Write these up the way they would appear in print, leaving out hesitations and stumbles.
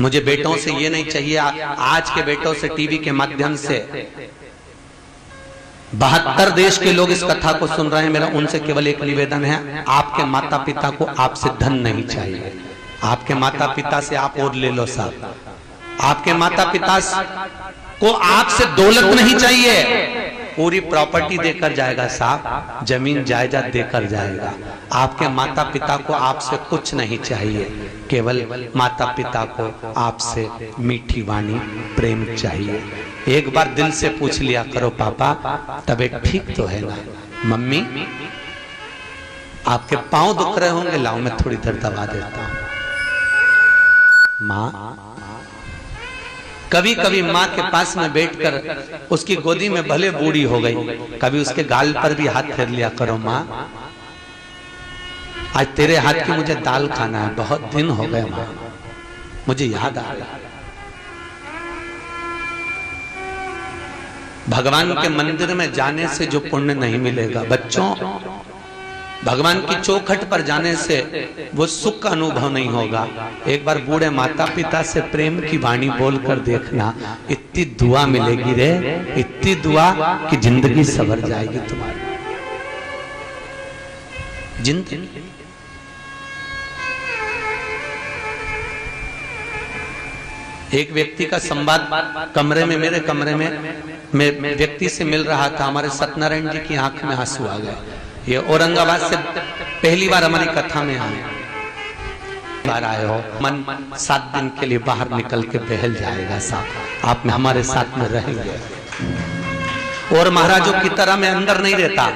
मुझे बेटों से ये नहीं चाहिए, आज के बेटों से टीवी के माध्यम से 72 देश के लोग इस कथा को सुन रहे हैं। मेरा उनसे केवल एक निवेदन है, आपके माता पिता को आपसे धन नहीं चाहिए। आपके माता पिता से आप और ले लो साहब, आपके माता पिता को आपसे दौलत नहीं चाहिए, पूरी प्रॉपर्टी देकर जाएगा साहब, जमीन जायदाद देकर जाएगा। आपके माता पिता को आपसे कुछ नहीं चाहिए, केवल माता पिता को आपसे मीठी वाणी प्रेम चाहिए। एक बार दिल से पूछ लिया करो, पापा तबीयत ठीक तो है ना? मम्मी आपके पांव दुख रहे होंगे, लाओ मैं थोड़ी देर दबा देता हूं। माँ, कभी कभी माँ के पास में बैठकर उसकी गोदी में भले बूढ़ी हो गई, कभी उसके गाल पर भी हाथ फेर लिया करो। माँ आज तेरे हाथ की मुझे दाल खाना है, बहुत दिन हो गए माँ, मुझे याद आ रहा। भगवान के मंदिर में जाने से जो पुण्य नहीं मिलेगा बच्चों, भगवान की चौखट पर जाने से वो सुख का अनुभव नहीं होगा। एक बार बूढ़े माता पिता से प्रेम की वाणी बोलकर देखना, इतनी दुआ मिलेगी रे, इतनी दुआ कि जिंदगी सवर जाएगी तुम्हारी जिंदगी। एक व्यक्ति का संवाद कमरे में, मेरे कमरे में मैं व्यक्ति से मिल रहा था, हमारे सत्यनारायण जी की आंख में आंसू आ गए। ये औरंगाबाद से पहली बार हमारी कथा में आए हो। मन 7 दिन के लिए बाहर निकल के बहल जाएगा साहब, आप में हमारे साथ में रहेंगे। और महाराजों की तरह मैं अंदर नहीं रहता,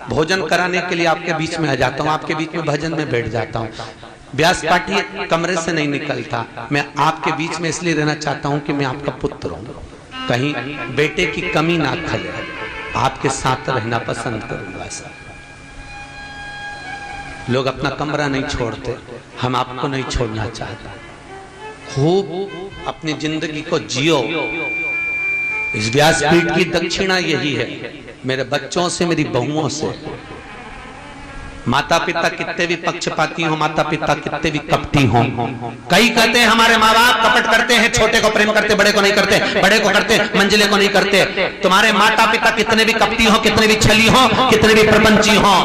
भोजन कराने के लिए आपके बीच में आ जाता हूँ, आपके बीच में भजन में बैठ जाता हूँ। व्यास पाठी कमरे से नहीं निकलता, मैं आपके बीच में इसलिए रहना चाहता हूँ कि मैं आपका पुत्र हूँ, कहीं बेटे की कमी ना खले, आपके साथ रहना पसंद करूंगा साहब। लोग अपना कमरा नहीं छोड़ते, हम आपको नहीं छोड़ना चाहते। खूब अपनी जिंदगी को जियो। इस व्यासपीठ की दक्षिणा यही है, मेरे बच्चों से, मेरी बहुओं से। माता पिता कितने भी पक्षपाती हो, माता पिता कितने भी कपटी हो, कई कहते हैं हमारे माँ बाप कपट करते हैं, छोटे को प्रेम करते, बड़े को नहीं करते, बड़े को करते, मंजिले को नहीं करते। तुम्हारे माता पिता कितने भी कपटी हो, कितने भी छली हो, कितने भी प्रपंची हो,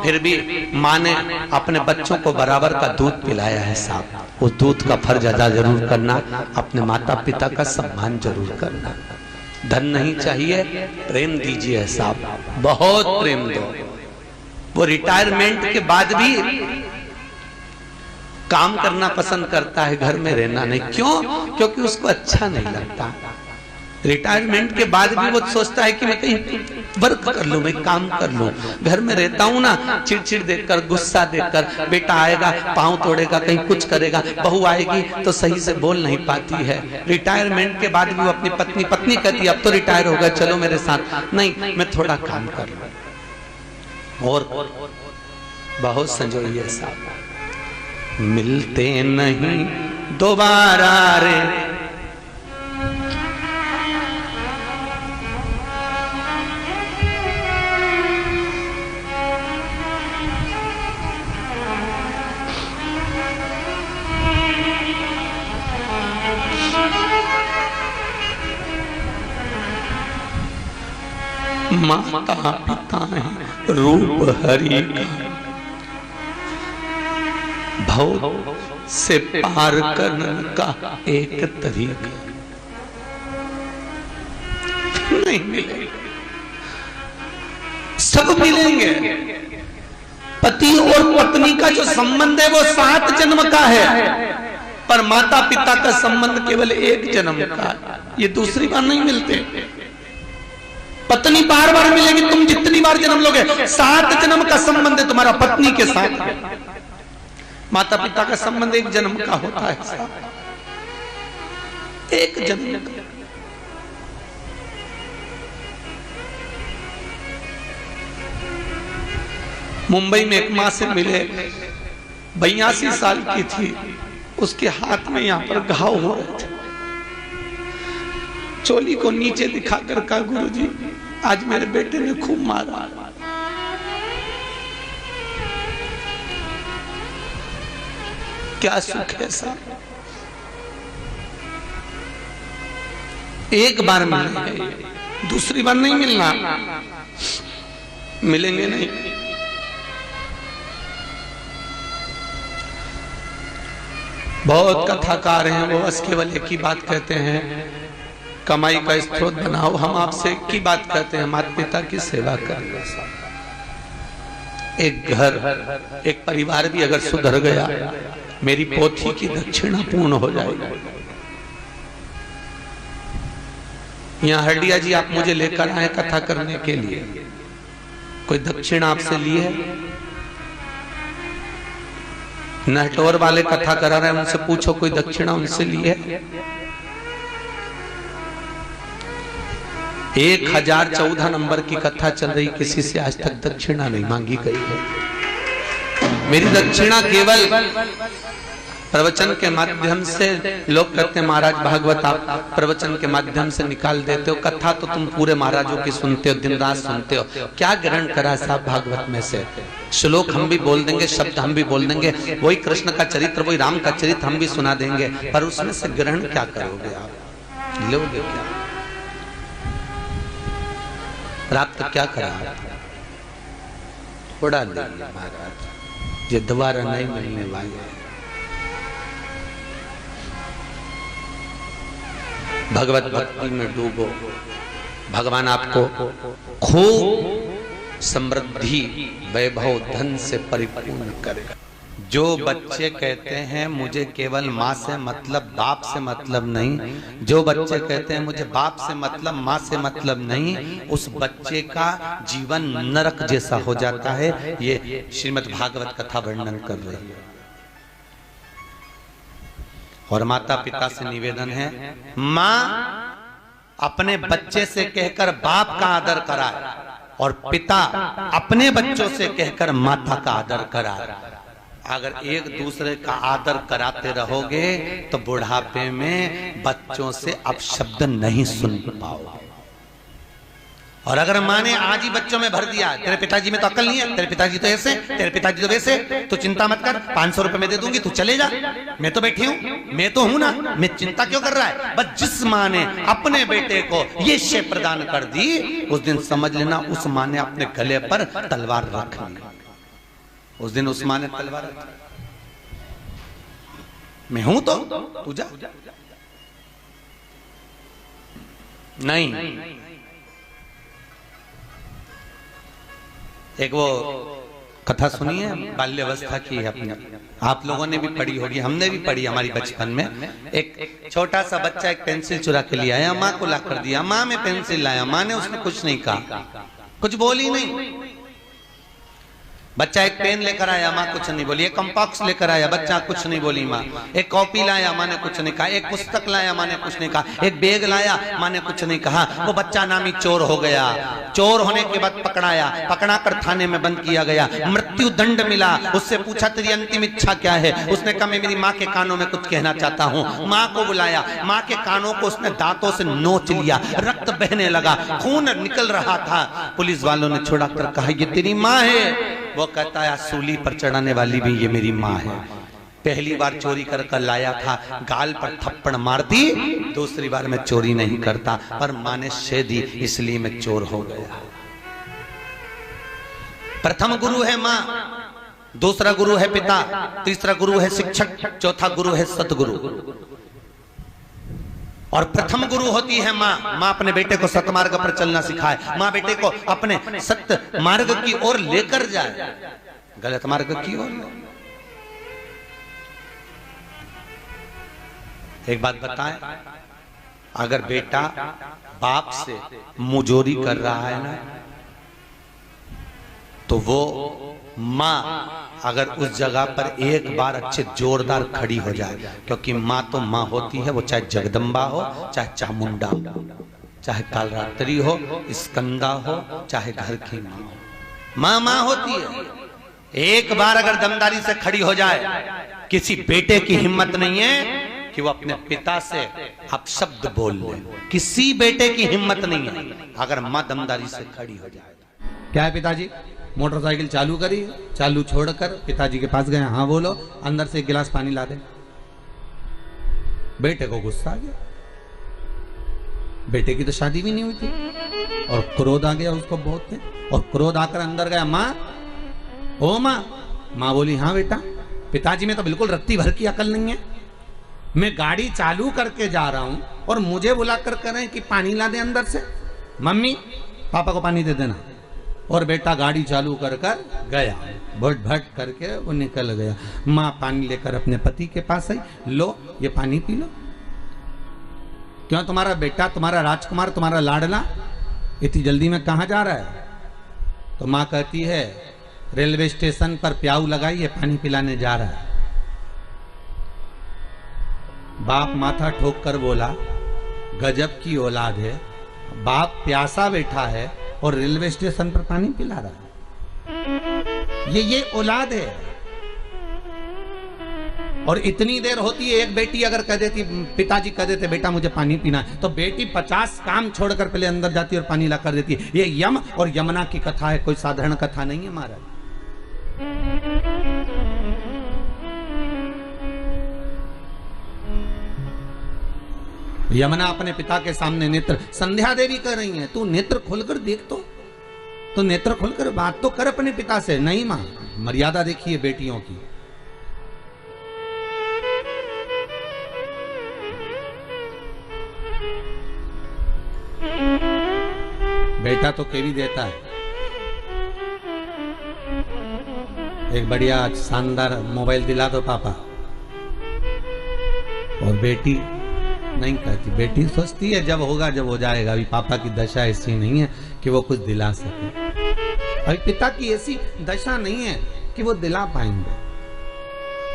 फिर भी माँ ने अपने बच्चों को बराबर का दूध पिलाया है साहब। उस दूध का फर्ज अदा जरूर करना, अपने माता पिता का सम्मान जरूर करना। धन नहीं चाहिए, प्रेम दीजिए साहब, बहुत प्रेम दो। वो रिटायरमेंट के बाद भी काम करना पसंद करता है, घर में रहना नहीं। क्यों? क्योंकि उसको अच्छा नहीं लगता। रिटायरमेंट के बाद भी वो सोचता है कि मैं कहीं वर्क कर लूं, मैं काम कर लूं। घर में रहता हूं ना, चिड़चिड़ देखकर, गुस्सा देखकर, बेटा आएगा पांव तोड़ेगा, कहीं कुछ करेगा, बहू आएगी तो सही से बोल नहीं पाती है। रिटायरमेंट के बाद भी वो अपनी पत्नी कहती है अब तो रिटायर हो गया, चलो मेरे साथ। नहीं, मैं थोड़ा काम कर लूं। और बहुत संजोइए साहब, मिलते नहीं दोबारा रे, माता पिता है रूप हरि का, भव से पार करने का एक तरीका नहीं मिलेगा। सब मिलेंगे। पति और पत्नी का जो संबंध है वो 7 जन्म का है, पर माता पिता का संबंध केवल 1 जन्म का है। ये दूसरी बार नहीं मिलते। पत्नी बार बार मिलेगी, तुम जितनी बार जन्म लोगे। 7 जन्म का संबंध है तुम्हारा पत्नी के साथ। माता पिता का संबंध 1 जन्म का होता है, 1 जन्म का। मुंबई में एक माँ से मिले, 82 साल की थी, उसके हाथ में यहाँ पर घाव हो रहे थे। चोली को नीचे दिखाकर कहा, गुरुजी आज मेरे बेटे ने खूब मारा। क्या सुख है साहब। एक बार मिलेंगे, दूसरी बार नहीं मिलना, मिलेंगे नहीं। बहुत कथाकार हैं, वो बस केवल एक ही बात कहते हैं, कमाई का स्रोत बनाओ। हम आपसे एक ही बात कहते हैं, माता पिता की सेवा करना। एक घर, एक परिवार भी अगर सुधर गया, मेरी पोथी की दक्षिणा पूर्ण हो जाएगी। यहाँ हरडिया जी आप मुझे लेकर आए कथा करने के लिए, कोई दक्षिणा आपसे ली है? नहटोर वाले कथा करा रहे हैं, उनसे पूछो कोई दक्षिणा उनसे ली है? 1014 नंबर की कथा चल रही, किसी से आज तक दक्षिणा नहीं मांगी गई है। मेरी दक्षिणा केवल प्रवचन के माध्यम से, लोग कहते हैं महाराज भागवत आप प्रवचन के माध्यम से निकाल देते हो, कथा तो तुम पूरे महाराजों की सुनते हो, दिन रात सुनते हो, क्या ग्रहण करा साहब भागवत में से? श्लोक हम भी बोल देंगे, शब्द हम भी बोल देंगे, वही कृष्ण का चरित्र, वही राम का चरित्र हम भी सुना देंगे, पर उसमें से ग्रहण क्या करोगे आप? लोगे क्या? प्राप्त क्या करा? उड़ा लेंगे महाराज, ये दोबारा नहीं मिलने वाले। भगवत भक्ति में डूबो, भगवान आपको खूब समृद्धि, वैभव, धन से परिपूर्ण करेगा। जो बच्चे कहते हैं मुझे केवल माँ से मतलब, बाप से मतलब नहीं, जो बच्चे कहते हैं मुझे बाप से मतलब, माँ से मतलब नहीं, उस बच्चे का जीवन नरक जैसा हो जाता है। ये श्रीमद् भागवत कथा वर्णन कर रही है। और माता पिता से निवेदन है, माँ अपने बच्चे से कहकर बाप का आदर कराए, और पिता अपने बच्चों से कहकर माता का आदर कराए। अगर एक दूसरे का आदर कराते रहोगे तो बुढ़ापे में बच्चों से अपशब्द नहीं सुन पाओगे। और अगर माँ ने आज ही बच्चों में भर दिया, तेरे पिताजी में तो अक्ल नहीं है, तेरे पिताजी तो ऐसे, तेरे पिताजी तो वैसे, तो चिंता मत कर, 500 रुपए मैं दे दूंगी, तू चले जा, मैं तो बैठी हूँ, मैं तो हूं ना, मैं चिंता क्यों कर रहा है? बस जिस माँ ने अपने बेटे को ये शय प्रदान कर दी, उस दिन समझ लेना उस माँ ने अपने गले पर तलवार रख ली। उस दिन उस माँ ने तलवार रख ली, मैं हूं तो तू जा। नहीं, एक वो कथा सुनी है, बाल्यावस्था की है अपनी, आप लोगों ने भी पढ़ी होगी, हमने भी पढ़ी हमारी बचपन में। एक छोटा सा बच्चा एक पेंसिल चुरा के लिए आया, माँ को ला कर दिया, माँ में पेंसिल लाया, माँ ने उसने कुछ नहीं कहा, कुछ बोली नहीं। बच्चा एक पेन लेकर आया, माँ कुछ नहीं बोली। एक कंपास लेकर आया, बच्चा कुछ नहीं बोली माँ। एक कॉपी लाया, माँ ने कुछ नहीं कहा। एक पुस्तक लाया, माँ ने कुछ नहीं कहा। एक बैग लाया, माँ ने कुछ नहीं कहा। वो बच्चा नामी चोर हो गया। चोर होने के बाद पकड़ाया, पकड़ा कर थाने में बंद किया गया, मृत्यु दंड मिला। उससे पूछा तेरी अंतिम इच्छा क्या है? उसने कहा मैं मेरी माँ के कानों में कुछ कहना चाहता हूँ। माँ को बुलाया, माँ के कानों को उसने दांतों से नोच लिया, रक्त बहने लगा, खून निकल रहा था। पुलिस वालों ने छुड़ा कर कहा ये तेरी माँ है। वो कहता है सूली पर चढ़ाने वाली भी ये मेरी माँ है। पहली बार चोरी कर लाया था, गाल पर थप्पड़ मार दी। दूसरी बार मैं चोरी नहीं करता, पर माँ ने शे दी इसलिए मैं चोर हो गया। प्रथम गुरु है माँ, दूसरा गुरु है पिता, तीसरा गुरु है शिक्षक, चौथा गुरु है सतगुरु। और प्रथम गुरु होती है माँ। माँ अपने बेटे को सतमार्ग पर चलना सिखाए, माँ बेटे को अपने सत्य मार्ग की ओर लेकर जाए, गलत मार्ग की ओर। एक बात बताएं, अगर बेटा बाप से मुजोरी कर रहा है ना, तो वो माँ अगर उस जगह पर एक बार अच्छे जोरदार खड़ी हो जाए, क्योंकि माँ तो माँ होती है, वो चाहे जगदम्बा हो, चाहे चामुंडा हो, चाहे कालरात्रि हो, स्कंदा हो, चाहे घर की माँ हो, माँ माँ होती है। एक बार अगर दमदारी से खड़ी हो जाए, किसी बेटे की हिम्मत नहीं है कि वो अपने पिता से अपशब्द बोल ले। किसी बेटे की हिम्मत नहीं है अगर माँ दमदारी से खड़ी हो जाए। क्या है पिताजी? मोटरसाइकिल चालू करी, चालू छोड़कर पिताजी के पास गए, हाँ बोलो, अंदर से एक गिलास पानी ला दे। बेटे को गुस्सा आ गया, बेटे की तो शादी भी नहीं हुई थी और क्रोध आ गया उसको बहुत थे, और क्रोध आकर अंदर गया, माँ, ओ माँ। माँ बोली, हाँ बेटा। पिताजी में तो बिल्कुल रत्ती भर की अकल नहीं है। मैं गाड़ी चालू करके जा रहा हूं और मुझे बुलाकर कह रहे हैं कि पानी ला दे अंदर से। मम्मी, पापा को पानी दे देना। और बेटा गाड़ी चालू कर कर गया, भट भट करके वो निकल गया। माँ पानी लेकर अपने पति के पास आई, लो ये पानी पी लो। क्यों, तुम्हारा बेटा, तुम्हारा राजकुमार, तुम्हारा लाडला इतनी जल्दी में कहाँ जा रहा है? तो माँ कहती है, रेलवे स्टेशन पर प्याऊ लगाई है, पानी पिलाने जा रहा है। बाप माथा ठोक कर बोला, गजब की औलाद है, बाप प्यासा बैठा है और रेलवे स्टेशन पर पानी पिला रहा है। ये औलाद है। और इतनी देर होती है, एक बेटी अगर कह देती, पिताजी कह देते बेटा मुझे पानी पीना है, तो बेटी 50 काम छोड़कर पहले अंदर जाती है और पानी ला कर देती है। ये यम और यमुना की कथा है, कोई साधारण कथा नहीं है महाराज। यमुना अपने पिता के सामने नेत्र, संध्या देवी कह रही है, तू नेत्र खोलकर देख, तो नेत्र खोलकर बात तो कर अपने पिता से। नहीं मां, मर्यादा देखिए बेटियों की। बेटा तो केवी देता है, एक बढ़िया शानदार मोबाइल दिला दो पापा, और बेटी नहीं कहती। बेटी सोचती है जब होगा जब हो जाएगा, अभी पापा की दशा ऐसी नहीं है कि वो कुछ दिला सके, अभी पिता की ऐसी दशा नहीं है कि वो दिला पाएंगे।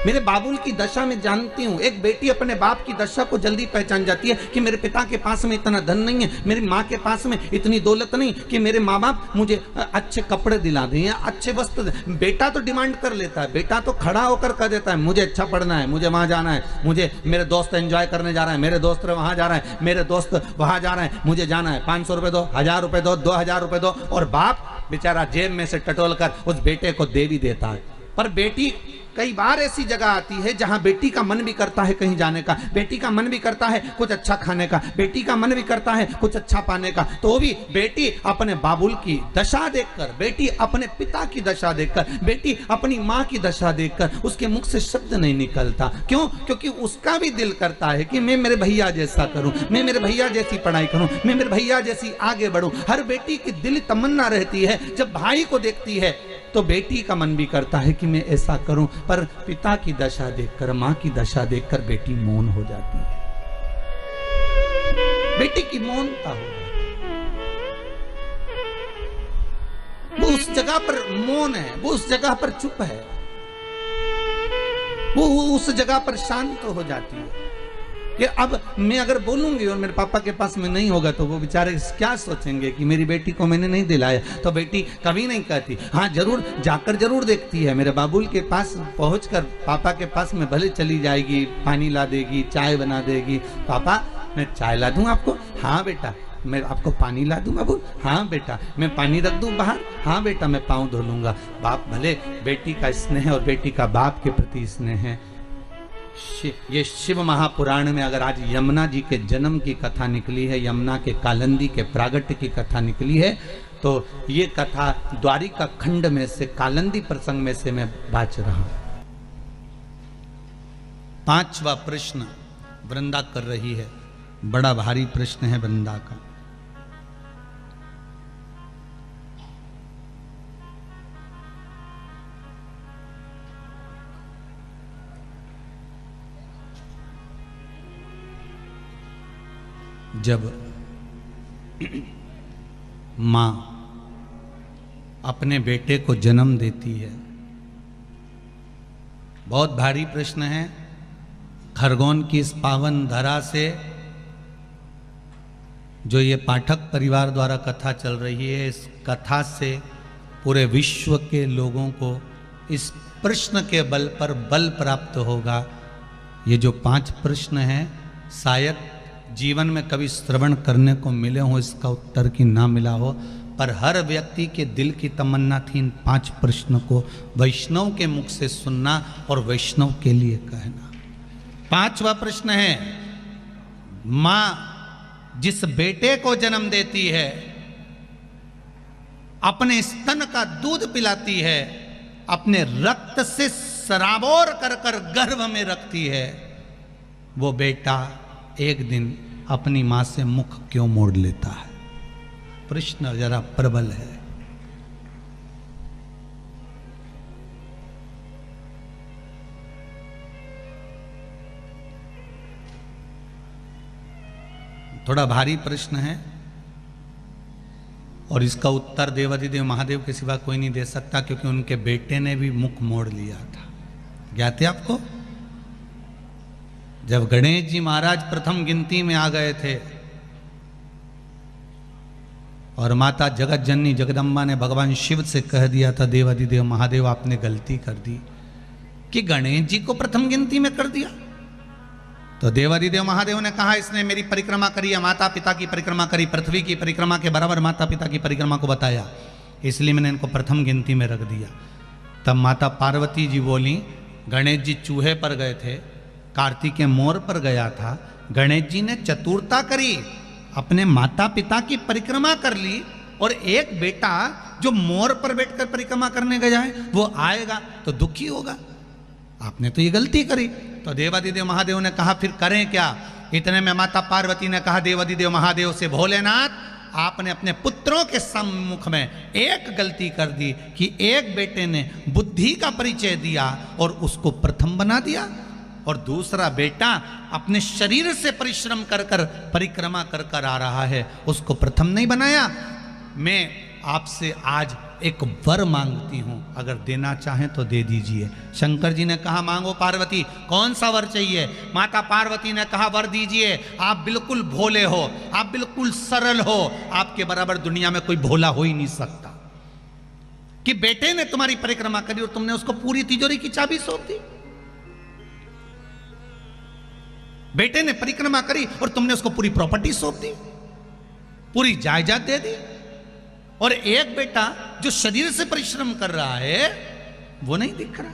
मेरे बाबुल की दशा में जानती हूं, एक बेटी अपने बाप की दशा को जल्दी पहचान जाती है कि मेरे पिता के पास में इतना धन नहीं है, मेरी माँ के पास में इतनी दौलत नहीं कि मेरे माँ बाप मुझे अच्छे कपड़े दिला दें या अच्छे वस्त्र दें। बेटा तो डिमांड कर लेता है, बेटा तो खड़ा होकर कह देता है मुझे अच्छा पढ़ना है, मुझे वहां जाना है, मुझे मेरे दोस्त एंजॉय करने जा रहे हैं, मेरे दोस्त वहां जा रहे हैं, मेरे दोस्त वहां जा रहे हैं, मुझे जाना है, 500 रुपए दो, 1000 रुपए दो, 2000 रुपए दो। और बाप बेचारा जेब में से टटोल कर उस बेटे को दे भी देता है। पर बेटी कई बार ऐसी जगह आती है जहां बेटी का मन भी करता है कहीं जाने का, बेटी का मन भी करता है कुछ अच्छा खाने का, बेटी का मन भी करता है कुछ अच्छा पाने का, तो भी बेटी अपने बाबुल की दशा देखकर, बेटी अपने पिता की दशा देखकर, बेटी अपनी माँ की दशा देखकर उसके मुख से शब्द नहीं निकलता। क्यों? क्योंकि उसका भी दिल करता है कि मैं मेरे भैया जैसा करूं, मैं मेरे भैया जैसी पढ़ाई करूं, मैं मेरे भैया जैसी आगे बढ़ूं। हर बेटी की दिल तमन्ना रहती है, जब भाई को देखती है तो बेटी का मन भी करता है कि मैं ऐसा करूं, पर पिता की दशा देखकर, मां की दशा देखकर बेटी मौन हो जाती है। बेटी की मौनता हो जाती है। वो उस जगह पर मौन है, वो उस जगह पर चुप है, वो उस जगह पर शांत हो जाती है कि अब मैं अगर बोलूंगी और मेरे पापा के पास में नहीं होगा तो वो बेचारे क्या सोचेंगे कि मेरी बेटी को मैंने नहीं दिलाया। तो बेटी कभी नहीं कहती, हाँ जरूर जाकर जरूर देखती है, मेरे बाबुल के पास पहुंचकर पापा के पास में भले चली जाएगी, पानी ला देगी, चाय बना देगी, पापा मैं चाय ला दूं आपको, हाँ बेटा मैं आपको पानी ला दूं बाबू, हाँ बेटा मैं पानी रख दूं बाहर, हाँ बेटा मैं पाँव धो लूंगा। बाप भले बेटी का स्नेह और बेटी का बाप के प्रति स्नेह है। ये शिव महापुराण में अगर आज यमुना जी के जन्म की कथा निकली है, यमुना के कालंदी के प्रागट्य की कथा निकली है, तो ये कथा द्वारिका खंड में से कालंदी प्रसंग में से मैं बाच रहा हूं। 5वां प्रश्न वृंदा कर रही है, बड़ा भारी प्रश्न है वृंदा का। जब मां अपने बेटे को जन्म देती है, बहुत भारी प्रश्न है। खरगोन की इस पावन धरा से जो ये पाठक परिवार द्वारा कथा चल रही है, इस कथा से पूरे विश्व के लोगों को इस प्रश्न के बल पर बल प्राप्त होगा। ये जो 5 प्रश्न हैं शायद जीवन में कभी श्रवण करने को मिले हो, इसका उत्तर की ना मिला हो, पर हर व्यक्ति के दिल की तमन्ना थी इन 5 प्रश्न को वैष्णव के मुख से सुनना और वैष्णव के लिए कहना। 5वां प्रश्न है, मां जिस बेटे को जन्म देती है, अपने स्तन का दूध पिलाती है, अपने रक्त से सराबोर कर कर गर्भ में रखती है, वो बेटा एक दिन अपनी मां से मुख क्यों मोड़ लेता है? प्रश्न जरा प्रबल है। थोड़ा भारी प्रश्न है और इसका उत्तर देवाधिदेव महादेव के सिवा कोई नहीं दे सकता, क्योंकि उनके बेटे ने भी मुख मोड़ लिया था। ज्ञात है आपको? जब गणेश जी महाराज प्रथम गिनती में आ गए थे और माता जगत जननी जगदम्बा ने भगवान शिव से कह दिया था, देवाधिदेव महादेव आपने गलती कर दी कि गणेश जी को प्रथम गिनती में कर दिया। तो देवाधिदेव महादेव ने कहा, इसने मेरी परिक्रमा करी है, माता पिता की परिक्रमा करी, पृथ्वी की परिक्रमा के बराबर माता पिता की परिक्रमा को बताया, इसलिए मैंने इनको प्रथम गिनती में रख दिया। तब माता पार्वती जी बोली, गणेश जी चूहे पर गए थे, कार्तिकेय मोर पर गया था, गणेश जी ने चतुरता करी, अपने माता पिता की परिक्रमा कर ली, और एक बेटा जो मोर पर बैठकर परिक्रमा करने गया है वो आएगा तो दुखी होगा, आपने तो ये गलती करी। तो देवाधिदेव महादेव ने कहा फिर करें क्या? इतने में माता पार्वती ने कहा देवाधिदेव महादेव से, भोलेनाथ आपने अपने पुत्रों के सम्मुख में एक गलती कर दी कि एक बेटे ने बुद्धि का परिचय दिया और उसको प्रथम बना दिया, और दूसरा बेटा अपने शरीर से परिश्रम कर कर परिक्रमा कर कर आ रहा है, उसको प्रथम नहीं बनाया। मैं आपसे आज एक वर मांगती हूं, अगर देना चाहें तो दे दीजिए। शंकर जी ने कहा मांगो पार्वती, कौन सा वर चाहिए? माता पार्वती ने कहा वर दीजिए, आप बिल्कुल भोले हो, आप बिल्कुल सरल हो, आपके बराबर दुनिया में कोई भोला हो ही नहीं सकता कि बेटे ने तुम्हारी परिक्रमा करी और तुमने उसको पूरी तिजोरी की चाबी सौंप दी। बेटे ने परिक्रमा करी और तुमने उसको पूरी प्रॉपर्टी सौंप दी, पूरी जायदाद दे दी, और एक बेटा जो शरीर से परिश्रम कर रहा है वो नहीं दिख रहा।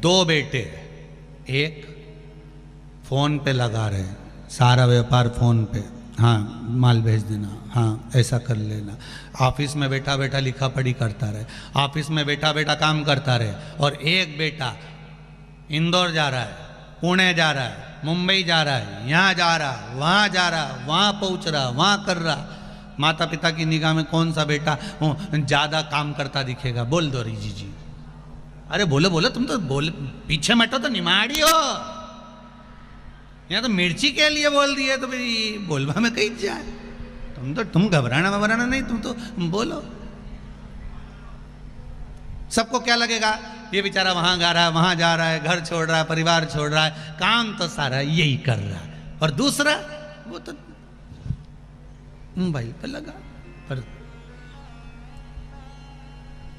दो बेटे, एक फोन पे लगा रहे हैं, सारा व्यापार फोन पे, हाँ माल भेज देना, हाँ ऐसा कर लेना, ऑफिस में बैठा बैठा लिखा पढ़ी करता रहे, ऑफिस में बैठा बैठा काम करता रहे, और एक बेटा इंदौर जा रहा है, पुणे जा रहा है, मुंबई जा रहा है, यहाँ जा रहा, वहाँ जा रहा, वहाँ पहुँच रहा, वहाँ कर रहा। माता पिता की निगाह में कौन सा बेटा ज़्यादा काम करता दिखेगा? बोल दो रीजी जी। अरे बोलो बोलो, तुम तो बोल पीछे मटो तो निमाड़ी हो, यहाँ तो मिर्ची के लिए बोल दिए तो भाई बोलवा में कहीं जाए। तुम घबराना वबराना नहीं, तुम तो बोलो। सबको क्या लगेगा, ये बेचारा वहां गा रहा है, वहां जा रहा है, घर छोड़ रहा है, परिवार छोड़ रहा है, काम तो सारा यही कर रहा है, और दूसरा वो तो मोबाइल पर लगा। पर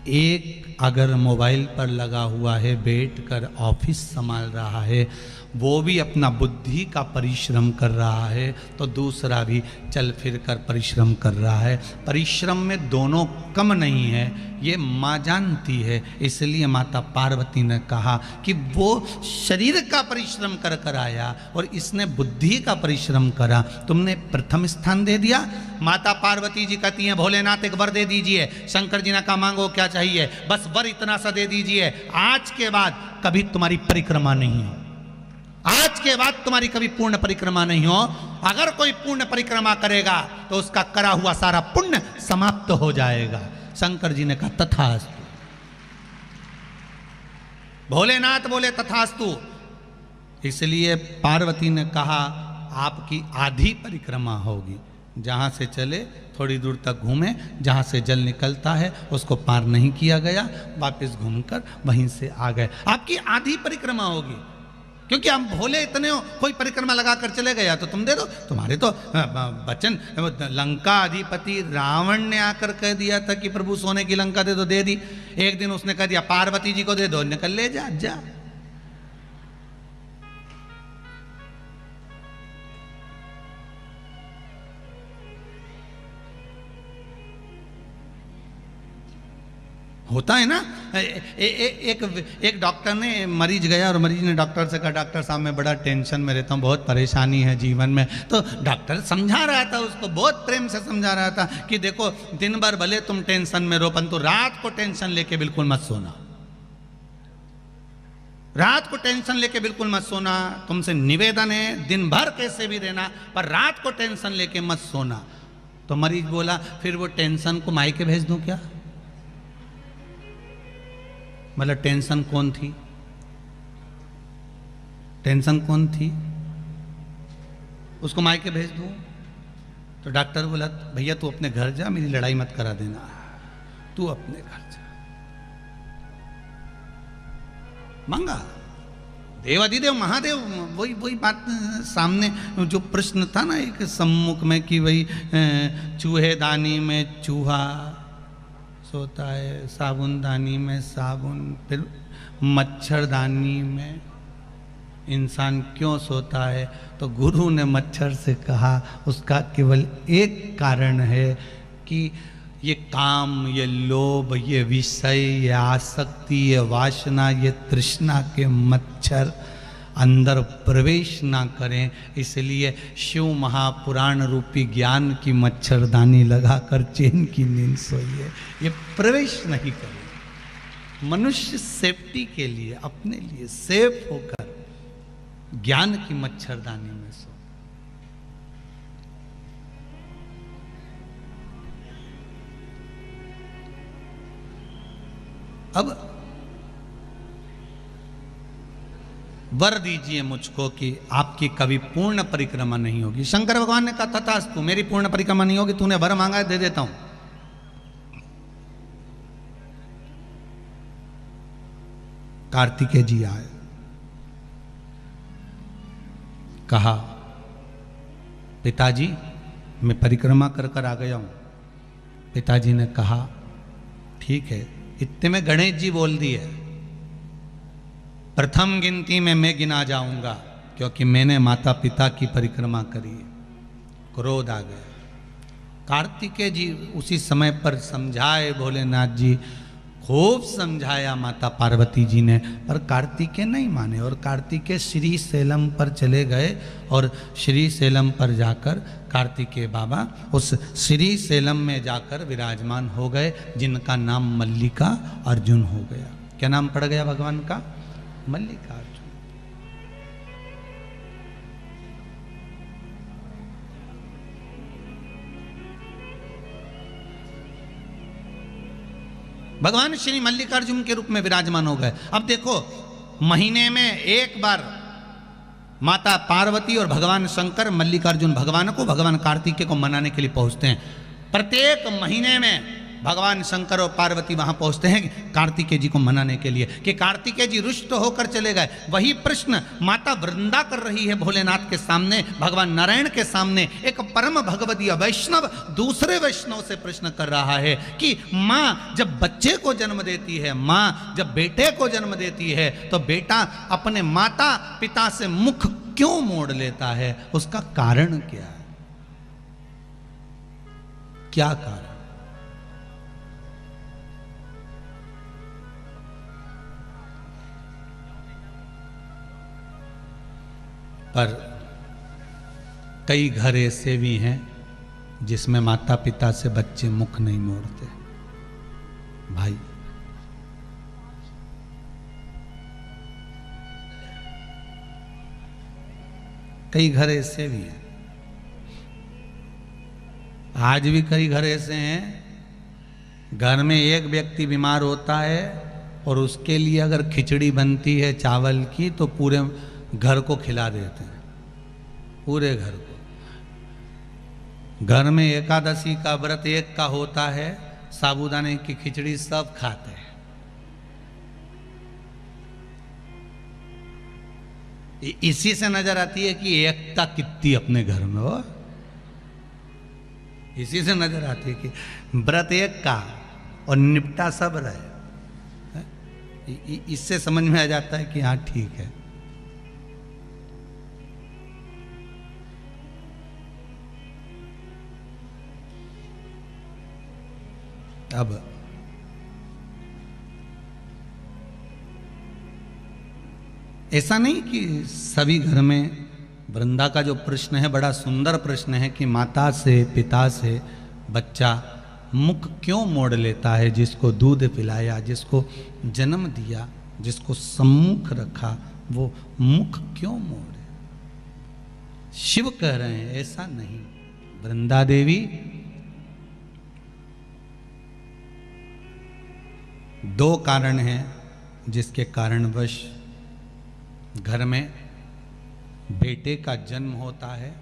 एक अगर मोबाइल पर लगा हुआ है, बैठकर ऑफिस संभाल रहा है, वो भी अपना बुद्धि का परिश्रम कर रहा है, तो दूसरा भी चल फिर कर परिश्रम कर रहा है। परिश्रम में दोनों कम नहीं है, ये माँ जानती है। इसलिए माता पार्वती ने कहा कि वो शरीर का परिश्रम कर कर आया और इसने बुद्धि का परिश्रम करा, तुमने प्रथम स्थान दे दिया। माता पार्वती जी कहती हैं भोलेनाथ एक वर दे दीजिए। शंकर जी ने कहा मांगो क्या चाहिए? बस वर इतना सा दे दीजिए, आज के बाद कभी तुम्हारी परिक्रमा नहीं हो, आज के बाद तुम्हारी कभी पूर्ण परिक्रमा नहीं हो। अगर कोई पूर्ण परिक्रमा करेगा तो उसका करा हुआ सारा पुण्य समाप्त हो जाएगा। शंकर जी ने कहा तथास्तु। भोलेनाथ बोले तथास्तु। इसलिए पार्वती ने कहा आपकी आधी परिक्रमा होगी, जहां से चले थोड़ी दूर तक घूमे, जहां से जल निकलता है उसको पार नहीं किया गया, वापस घूमकर वहीं से आ गए, आपकी आधी परिक्रमा होगी। क्योंकि हम भोले इतने हो, कोई परिक्रमा लगाकर चले गया तो तुम दे दो। तुम्हारे तो वचन, लंका अधिपति रावण ने आकर कह दिया था कि प्रभु सोने की लंका दे दो, दे दी। एक दिन उसने कह दिया पार्वती जी को दे दो, निकल ले जा जा। होता है ना, एक डॉक्टर ने, मरीज गया और मरीज ने डॉक्टर से कहा, डॉक्टर साहब मैं बड़ा टेंशन में रहता हूँ, बहुत परेशानी है जीवन में। तो डॉक्टर समझा रहा था उसको, बहुत प्रेम से समझा रहा था कि देखो दिन भर भले तुम टेंशन में रहो, परंतु रात को टेंशन लेके बिल्कुल मत सोना, रात को टेंशन लेके बिल्कुल मत सोना। तुमसे निवेदन है दिन भर कैसे भी रहना, पर रात को टेंशन लेके मत सोना। तो मरीज बोला, फिर वो टेंशन को मायके भेज दूं क्या? मतलब टेंशन कौन थी? टेंशन कौन थी? उसको मायके भेज दूं? तो डॉक्टर बोला, भैया तू अपने घर जा, मेरी लड़ाई मत करा देना, तू अपने घर जा। मांगा देवाधिदेव महादेव, वही बात सामने जो प्रश्न था ना एक सम्मुख में कि वही चूहेदानी में चूहा सोता है, साबुनदानी में साबुन, फिर मच्छरदानी में इंसान क्यों सोता है? तो गुरु ने मच्छर से कहा उसका केवल एक कारण है कि ये काम, ये लोभ, ये विषय, ये आसक्ति, ये वासना, ये तृष्णा के मच्छर अंदर प्रवेश ना करें, इसलिए शिव महापुराण रूपी ज्ञान की मच्छरदानी लगाकर चैन की नींद सोइए, ये प्रवेश नहीं करें। मनुष्य सेफ्टी के लिए, अपने लिए सेफ होकर ज्ञान की मच्छरदानी में सो। अब वर दीजिए मुझको कि आपकी कभी पूर्ण परिक्रमा नहीं होगी। शंकर भगवान ने कहा, तथास्तु, मेरी पूर्ण परिक्रमा नहीं होगी, तूने वर मांगा है, दे देता हूं। कार्तिकेय जी आए, कहा, पिताजी मैं परिक्रमा कर कर आ गया हूं। पिताजी ने कहा, ठीक है। इतने में गणेश जी बोल दिए, प्रथम गिनती में मैं गिना जाऊंगा, क्योंकि मैंने माता पिता की परिक्रमा करी। क्रोध आ गया। कार्तिकेय जी उसी समय पर समझाए, भोलेनाथ जी खूब समझाया माता पार्वती जी ने, पर कार्तिकेय नहीं माने और कार्तिकेय श्री सैलम पर चले गए और श्री सैलम पर जाकर कार्तिकेय बाबा उस श्री सैलम में जाकर विराजमान हो गए, जिनका नाम मल्लिका अर्जुन हो गया। क्या नाम पड़ गया भगवान का? मल्लिका अर्जुन। भगवान श्री मल्लिकार्जुन के रूप में विराजमान हो गए। अब देखो, महीने में एक बार माता पार्वती और भगवान शंकर मल्लिकार्जुन भगवान को, भगवान कार्तिकेय को मनाने के लिए पहुंचते हैं। प्रत्येक महीने में भगवान शंकर और पार्वती वहां पहुंचते हैं कार्तिकेय जी को मनाने के लिए, कि कार्तिकेय जी रुष्ट होकर चले गए। वही प्रश्न माता वृंदा कर रही है भोलेनाथ के सामने, भगवान नारायण के सामने। एक परम भगवदीय वैष्णव दूसरे वैष्णव से प्रश्न कर रहा है कि माँ जब बच्चे को जन्म देती है, माँ जब बेटे को जन्म देती है, तो बेटा अपने माता पिता से मुख क्यों मोड़ लेता है? उसका कारण क्या है? क्या कारण? पर कई घर ऐसे भी हैं जिसमें माता पिता से बच्चे मुख नहीं मोड़ते। भाई, कई घर ऐसे भी हैं, आज भी कई घर ऐसे हैं, घर में एक व्यक्ति बीमार होता है और उसके लिए अगर खिचड़ी बनती है चावल की तो पूरे घर को खिला देते हैं, पूरे घर को। घर में एकादशी का व्रत एक का होता है, साबूदाने की खिचड़ी सब खाते हैं। इसी से नजर आती है कि एकता कितनी अपने घर में हो। इसी से नजर आती है कि व्रत एक का और निपटा सब रहे। इससे समझ में आ जाता है कि हाँ ठीक है। अब ऐसा नहीं कि सभी घर में, वृंदा का जो प्रश्न है बड़ा सुंदर प्रश्न है कि माता से पिता से बच्चा मुख क्यों मोड़ लेता है, जिसको दूध पिलाया, जिसको जन्म दिया, जिसको सम्मुख रखा, वो मुख क्यों मोड़े। शिव कह रहे हैं ऐसा नहीं। वृंदा देवी दो कारण हैं जिसके कारणवश घर में बेटे का जन्म होता है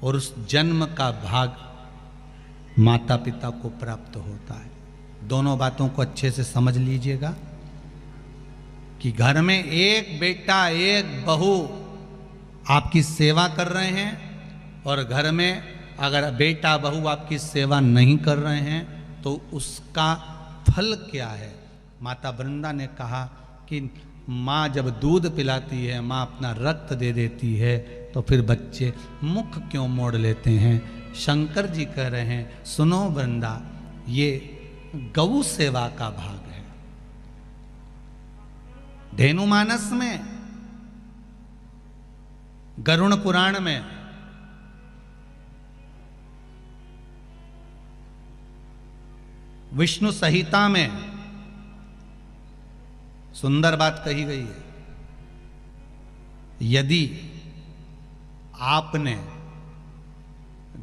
और उस जन्म का भाग माता पिता को प्राप्त होता है। दोनों बातों को अच्छे से समझ लीजिएगा कि घर में एक बेटा एक बहू आपकी सेवा कर रहे हैं और घर में अगर बेटा बहू आपकी सेवा नहीं कर रहे हैं तो उसका फल क्या है। माता वृंदा ने कहा कि माँ जब दूध पिलाती है, माँ अपना रक्त दे देती है, तो फिर बच्चे मुख क्यों मोड़ लेते हैं। शंकर जी कह रहे हैं सुनो वृंदा, ये गौ सेवा का भाग है। धेनुमानस में, गरुण पुराण में विष्णु संहिता में सुंदर बात कही गई है। यदि आपने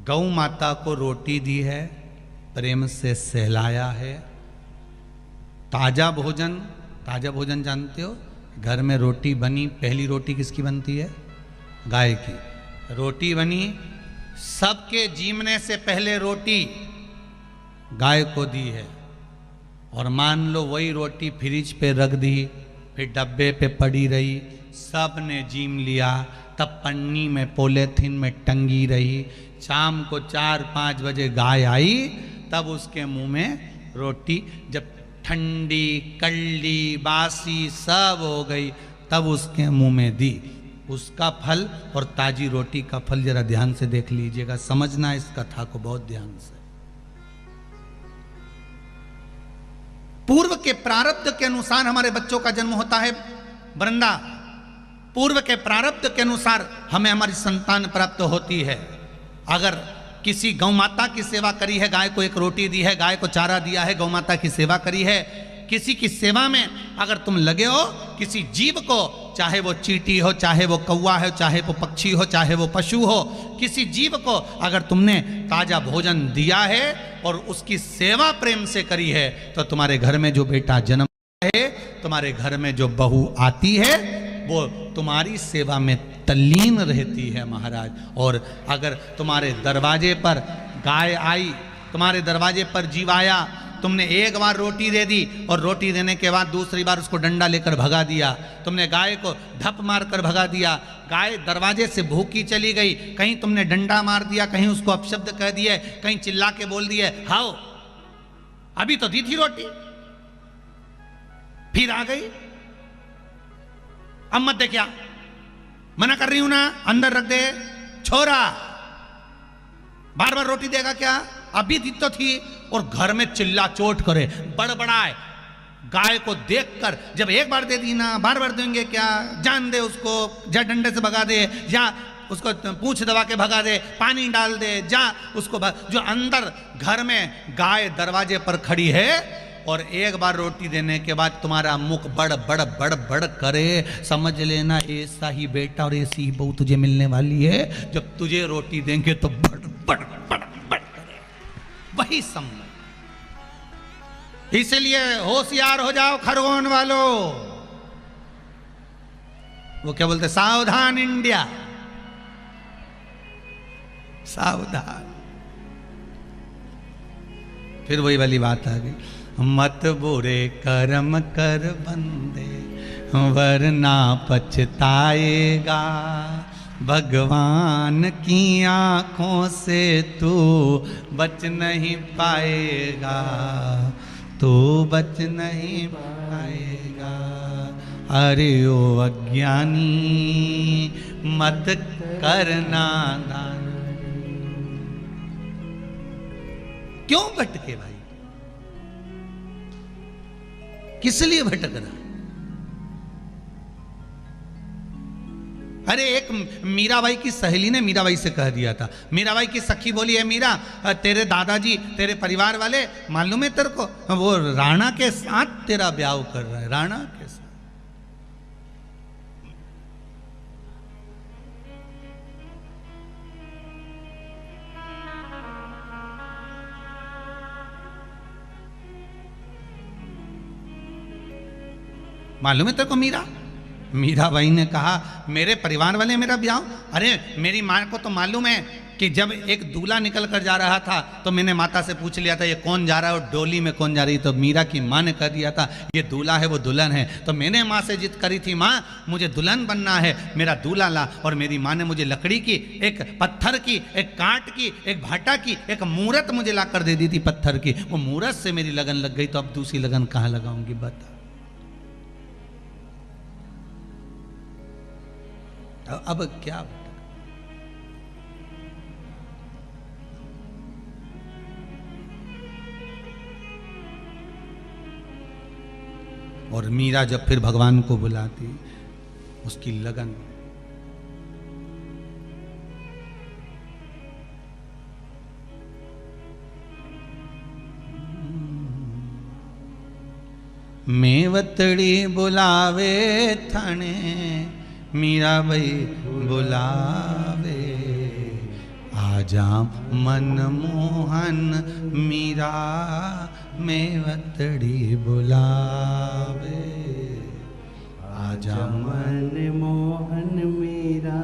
गौ माता को रोटी दी है, प्रेम से सहलाया है, ताजा भोजन जानते हो, घर में रोटी बनी, पहली रोटी किसकी बनती है? गाय की। रोटी बनी, सबके जीवने से पहले रोटी गाय को दी है, और मान लो वही रोटी फ्रिज पे रख दी, फिर डब्बे पे पड़ी रही, सब ने जीम लिया, तब पन्नी में पॉलीथिन में टंगी रही। शाम को 4-5 बजे गाय आई, तब उसके मुंह में रोटी जब ठंडी कल्ली बासी सब हो गई, तब उसके मुंह में दी। उसका फल और ताजी रोटी का फल जरा ध्यान से देख लीजिएगा, समझना इस कथा को बहुत ध्यान से। पूर्व के प्रारब्ध के अनुसार हमारे बच्चों का जन्म होता है वृंदा। पूर्व के प्रारब्ध के अनुसार हमें हमारी संतान प्राप्त होती है। अगर किसी गौ माता की सेवा करी है, गाय को एक रोटी दी है, गाय को चारा दिया है, गौ माता की सेवा करी है, किसी की सेवा में अगर तुम लगे हो, किसी जीव को, चाहे वो चींटी हो, चाहे वो कौवा हो, चाहे वो पक्षी हो, चाहे वो पशु हो, किसी जीव को अगर तुमने ताजा भोजन दिया है और उसकी सेवा प्रेम से करी है, तो तुम्हारे घर में जो बेटा जन्म है, तुम्हारे घर में जो बहू आती है, वो तुम्हारी सेवा में तल्लीन रहती है महाराज। और अगर तुम्हारे दरवाजे पर गाय आई, तुम्हारे दरवाजे पर जीव आया, तुमने एक बार रोटी दे दी और रोटी देने के बाद दूसरी बार उसको डंडा लेकर भगा दिया, तुमने गाय को धप मार कर भगा दिया, गाय दरवाजे से भूखी चली गई, कहीं तुमने डंडा मार दिया, कहीं उसको अपशब्द कह दिए, कहीं चिल्ला के बोल दिए हाओ अभी तो दी थी रोटी, फिर आ गई, अब मत दे, क्या मना कर रही हूं ना, अंदर रख दे छोरा, बार बार रोटी देगा क्या, अभी दी तो थी। और घर में चिल्ला चोट करे, बड़बड़ाए, गाय को देखकर जब एक बार दे दी ना, बार बार देंगे क्या, जान दे उसको, जा डंडे से भगा दे, या उसको पूंछ दबा के भगा दे, पानी डाल दे, जा उसको जो अंदर घर में गाय दरवाजे पर खड़ी है और एक बार रोटी देने के बाद तुम्हारा मुख बड़ बड़ बड़ बड़ करे, समझ लेना ऐसा ही बेटा और ऐसी ही बहू तुझे मिलने वाली है। जब तुझे रोटी देंगे तो बड़ बड़ बड़ बड़ करे, वही समझ। इसलिए होशियार हो जाओ खरगोन वालों। वो क्या बोलते, सावधान इंडिया, सावधान। फिर वही वाली बात आ गई, मत बुरे कर्म कर बंदे वरना पछताएगा, भगवान की आंखों से तू बच नहीं पाएगा, तू बच नहीं पाएगा। अरे ओ अज्ञानी मत करना दान। क्यों भटके भाई, किस लिए भटकना? अरे एक मीराबाई की सहेली ने मीराबाई से कह दिया था, मीराबाई की सखी बोली है मीरा, तेरे दादाजी तेरे परिवार वाले मालूम है तेरे को, वो राणा के साथ तेरा ब्याह कर रहा है, राणा के साथ। मालूम है तेरे को मीरा? मीराबाई ने कहा मेरे परिवार वाले मेरा ब्याह, अरे मेरी माँ को तो मालूम है कि जब एक दूल्हा निकल कर जा रहा था तो मैंने माता से पूछ लिया था ये कौन जा रहा है और डोली में कौन जा रही, तो मीरा की माँ ने कह दिया था ये दूल्हा है वो दुल्हन है। तो मैंने माँ से जिद करी थी, माँ मुझे दुल्हन बनना है, मेरा दूल्हा ला, और मेरी माँ ने मुझे लकड़ी की, एक पत्थर की, एक कांट की, एक भाटा की, एक मूरत मुझे ला कर दे दी थी पत्थर की। वो मूरत से मेरी लगन लग गई, तो अब दूसरी लगन कहाँ लगाऊंगी बता। अब क्या और मीरा जब फिर भगवान को बुलाती, उसकी लगन मेवतड़ी बुलावे थाने, मीराबाई बुलावे, आजा मनमोहन मीरा मेवतड़ी बुलावे, आजा मनमोहन मीरा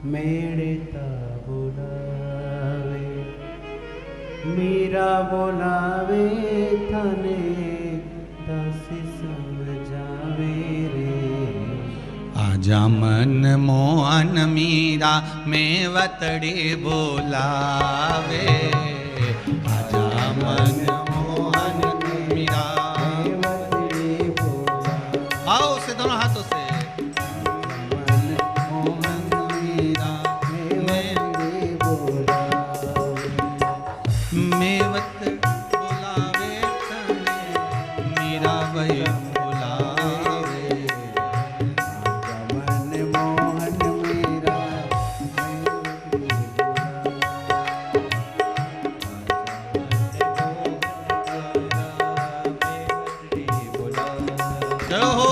मेड़ता बुलावे, मीरा बुलावे थाने दस समझावे रे, आजा मनमोहन मीरा मेवतड़ी बुलावे, आजा मनमोहन मीरा मेवतड़ी बुलावे, आओ से दोनों हाथों से, मनमोहन मीरा मेवतड़ी बुलावे, मेवत बुलावे तने मीराबाई बुलावे, मनमोहन मीरा मेवतड़ी बुलावे। जय हो।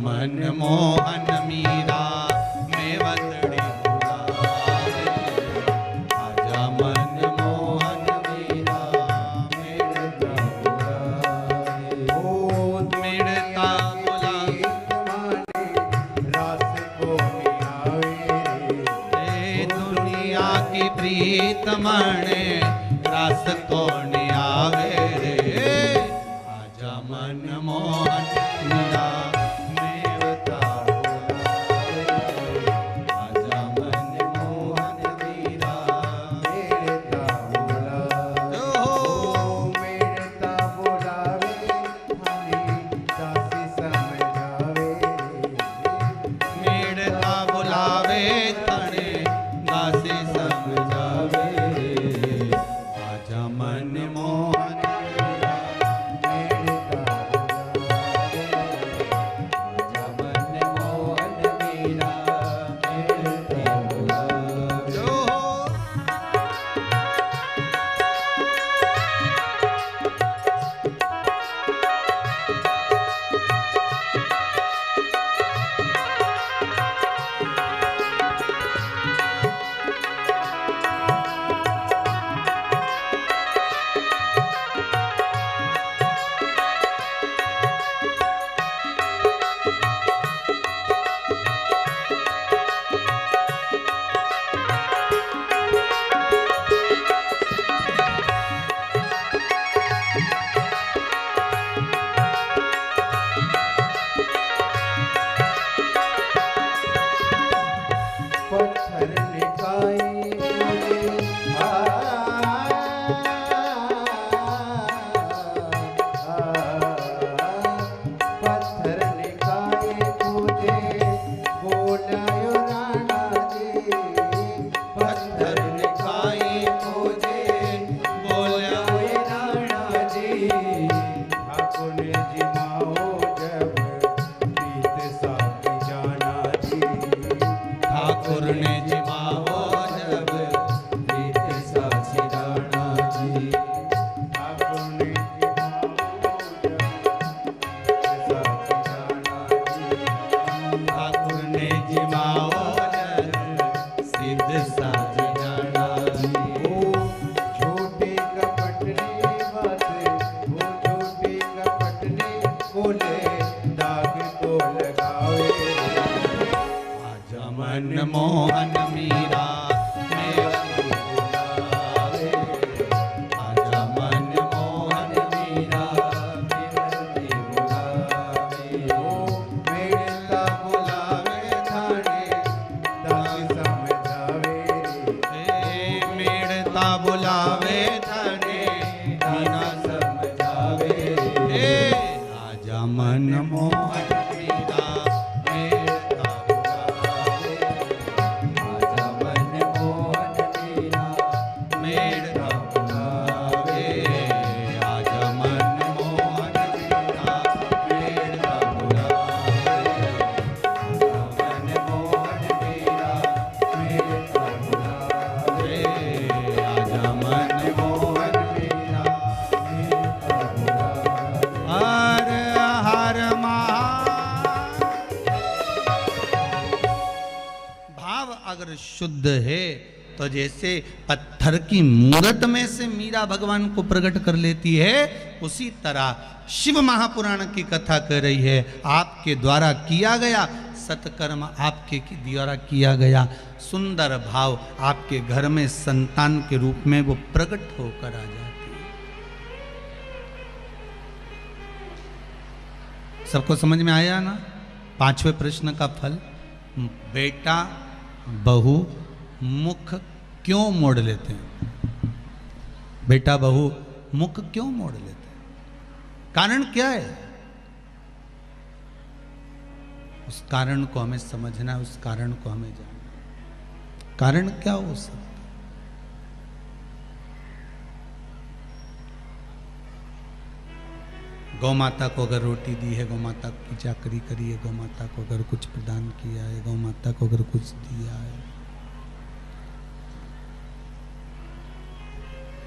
मनमोहन मीरा मेवतड़ी बुलावे, आजा मनमोहन मीरा मेड़ता बुलावे, ओ मेड़ता बुलावे, रास को नियावे, दुनिया की प्रीत मणे रास कौन आवे रे आजा मन मोहन मीरा मेवता बुलावे आजा मन मोहन मीरा मेरता बुलावे ओ मेरता बुलावे हमें दासी समझावे मेड़ता बुलावे तने दासी समझावे आजा मन मोहन मेरता बुलावे आजा मन मोहन मीरा मेरता बुलावे जो पत्थर निकाय मुझे पत्थर निकाय मुझे बोलायो राणा जी पत्थर निकाय मुझे बोलायो राणा जी ठाकुर जी माओ जब प्रीत साथी जाना जी ठाकुर ने जिमाओ जब प्रीत साथी जाना जी ठाकुर ने ठाकुर ने जिमाओ जब सिद्ध साज जाना वो छोटे कपट ने बात वो छोटे कपट ने बोले दाग तो लगावे आजा मन मोहन मीरा मेवती बुलावे आजा मन मोहन मीरा मेवती बुलावे ओ मेरता बुलावे थाने दाग समझावे मेड़ता बुलावे थने दाना समझावे आजा मन मोहन मीरा मेरता बुलावे आजा मन मोहन मीरा मेड़ता बुलावे आजा मन मोहन मीरा मेरता बुलावे आजा मन मोहन मीरा मेरता बुलावे आजा मन मोहन मीरा मेरता बुलावे हर हर भाव अगर शुद्ध है तो जैसे पत्थर की मूरत में से मीरा भगवान को प्रकट कर लेती है उसी तरह शिव महापुराण की कथा कर रही है आपके द्वारा किया गया सत्कर्म आपके द्वारा किया गया सुंदर भाव आपके घर में संतान के रूप में वो प्रकट होकर आ जाती है। सबको समझ में आया ना? पांचवें प्रश्न का फल बेटा बहू मुख क्यों मोड़ लेते हैं? बेटा बहू मुख क्यों मोड़ लेते हैं? कारण क्या है? उस कारण को हमें समझना है, उस कारण को हमें जानना है। कारण क्या हो सकता है? गौ माता को अगर रोटी दी है, गौ माता की चाकरी करी है, गौ माता को अगर कुछ प्रदान किया है, गौ माता को अगर कुछ दिया है,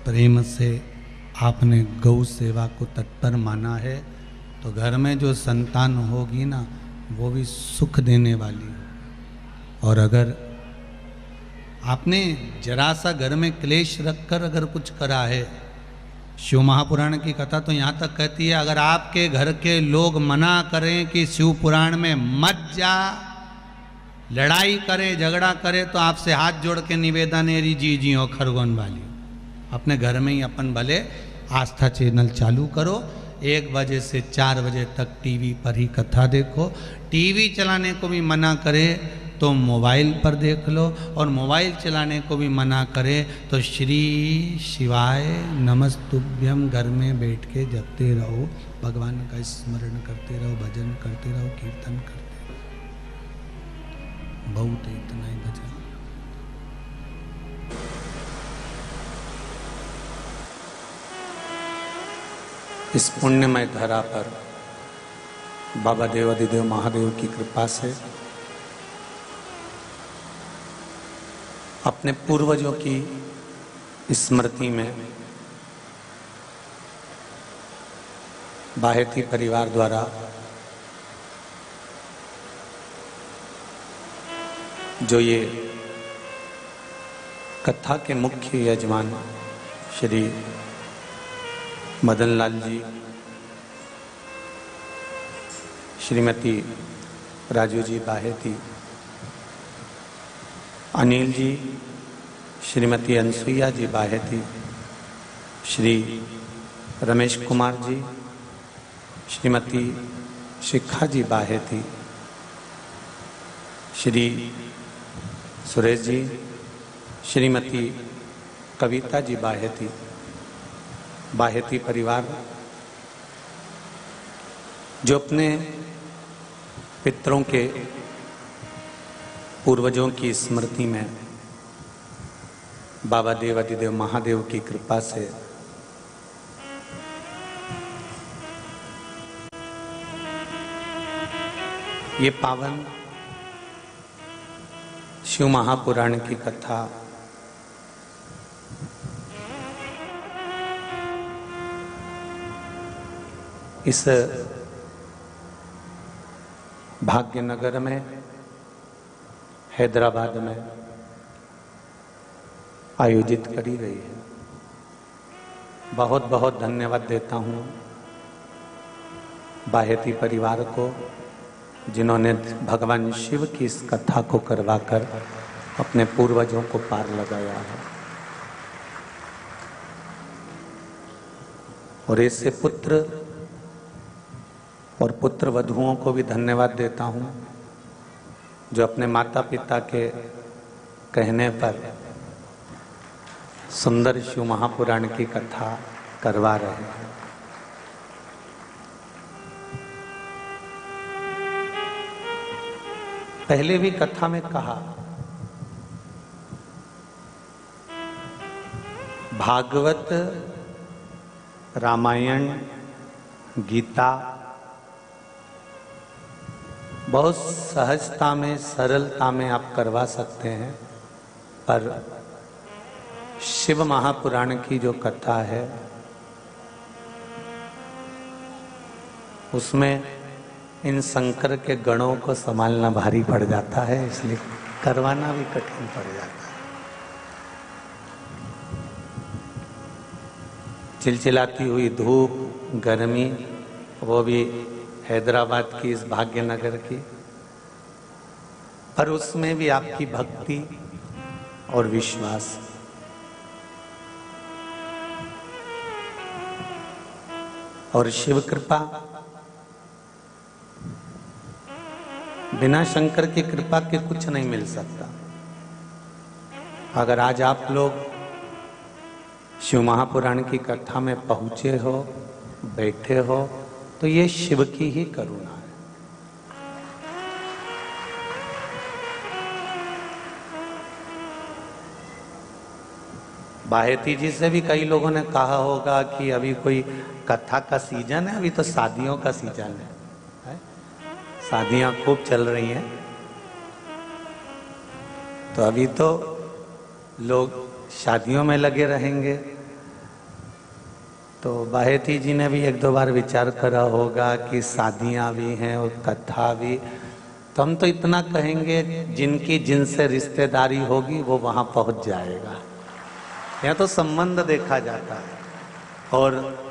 प्रेम से आपने गौ सेवा को तत्पर माना है तो घर में जो संतान होगी ना वो भी सुख देने वाली है। और अगर आपने जरा सा घर में क्लेश रखकर अगर कुछ करा है, शिव महापुराण की कथा तो यहाँ तक कहती है अगर आपके घर के लोग मना करें कि शिव पुराण में मत जा लड़ाई करे झगड़ा करे तो आपसे हाथ जोड़ के निवेदन है, जी जी हो खरगोन वाली, अपने घर में ही अपन भले आस्था चैनल चालू करो, 1 बजे से 4 बजे तक टीवी पर ही कथा देखो। टीवी चलाने को भी मना करे तो मोबाइल पर देख लो, और मोबाइल चलाने को भी मना करे तो श्री शिवाय नमस्तुभ्यम घर में बैठ के जपते रहो, भगवान का स्मरण करते रहो, भजन करते रहो, कीर्तन करते रहो। बहुत है, इतना ही भजन। इस पुण्यमय धरा पर बाबा देवाधिदेव महादेव की कृपा से अपने पूर्वजों की स्मृति में बाहेती परिवार द्वारा जो ये कथा के मुख्य यजमान श्री मदन लाल जी, श्रीमती राजू जी बाहेती, अनिल जी, श्रीमती अनसुईया जी बाहेती, श्री रमेश कुमार जी, श्रीमती शिखा जी बाहेती, श्री सुरेश जी, श्रीमती कविता जी बाहेती, बाहेती परिवार जो अपने पितरों के पूर्वजों की स्मृति में बाबा देवाधिदेव महादेव की कृपा से ये पावन शिव महापुराण की कथा इस भाग्यनगर में, हैदराबाद में आयोजित करी गई है। बहुत बहुत धन्यवाद देता हूँ बाहेती परिवार को, जिन्होंने भगवान शिव की इस कथा को करवाकर अपने पूर्वजों को पार लगाया है। और इससे पुत्र और पुत्र वधुओं को भी धन्यवाद देता हूँ जो अपने माता पिता के कहने पर सुंदर शिव महापुराण की कथा करवा रहे हैं। पहले भी कथा में कहा, भागवत, रामायण, गीता बहुत सहजता में, सरलता में आप करवा सकते हैं, पर शिव महापुराण की जो कथा है उसमें इन शंकर के गणों को संभालना भारी पड़ जाता है, इसलिए करवाना भी कठिन पड़ जाता है। चिलचिलाती हुई धूप, गर्मी, वो भी हैदराबाद की इस भाग्यनगर की, पर उसमें भी आपकी भक्ति और विश्वास, और शिव कृपा, बिना शंकर की कृपा के कुछ नहीं मिल सकता। अगर आज आप लोग शिव महापुराण की कथा में पहुंचे हो, बैठे हो, तो ये शिव की ही करुणा है। बाहेती जी से भी कई लोगों ने कहा होगा कि अभी कोई कथा का सीजन है, अभी तो शादियों का सीजन है, शादियां खूब चल रही हैं, तो अभी तो लोग शादियों में लगे रहेंगे। तो बाहेती जी ने भी 1-2 बार विचार करा होगा कि शादियां भी हैं और कथा भी, तो हम तो इतना कहेंगे जिनकी जिनसे रिश्तेदारी होगी वो वहां पहुंच जाएगा। यहाँ तो संबंध देखा जाता है, और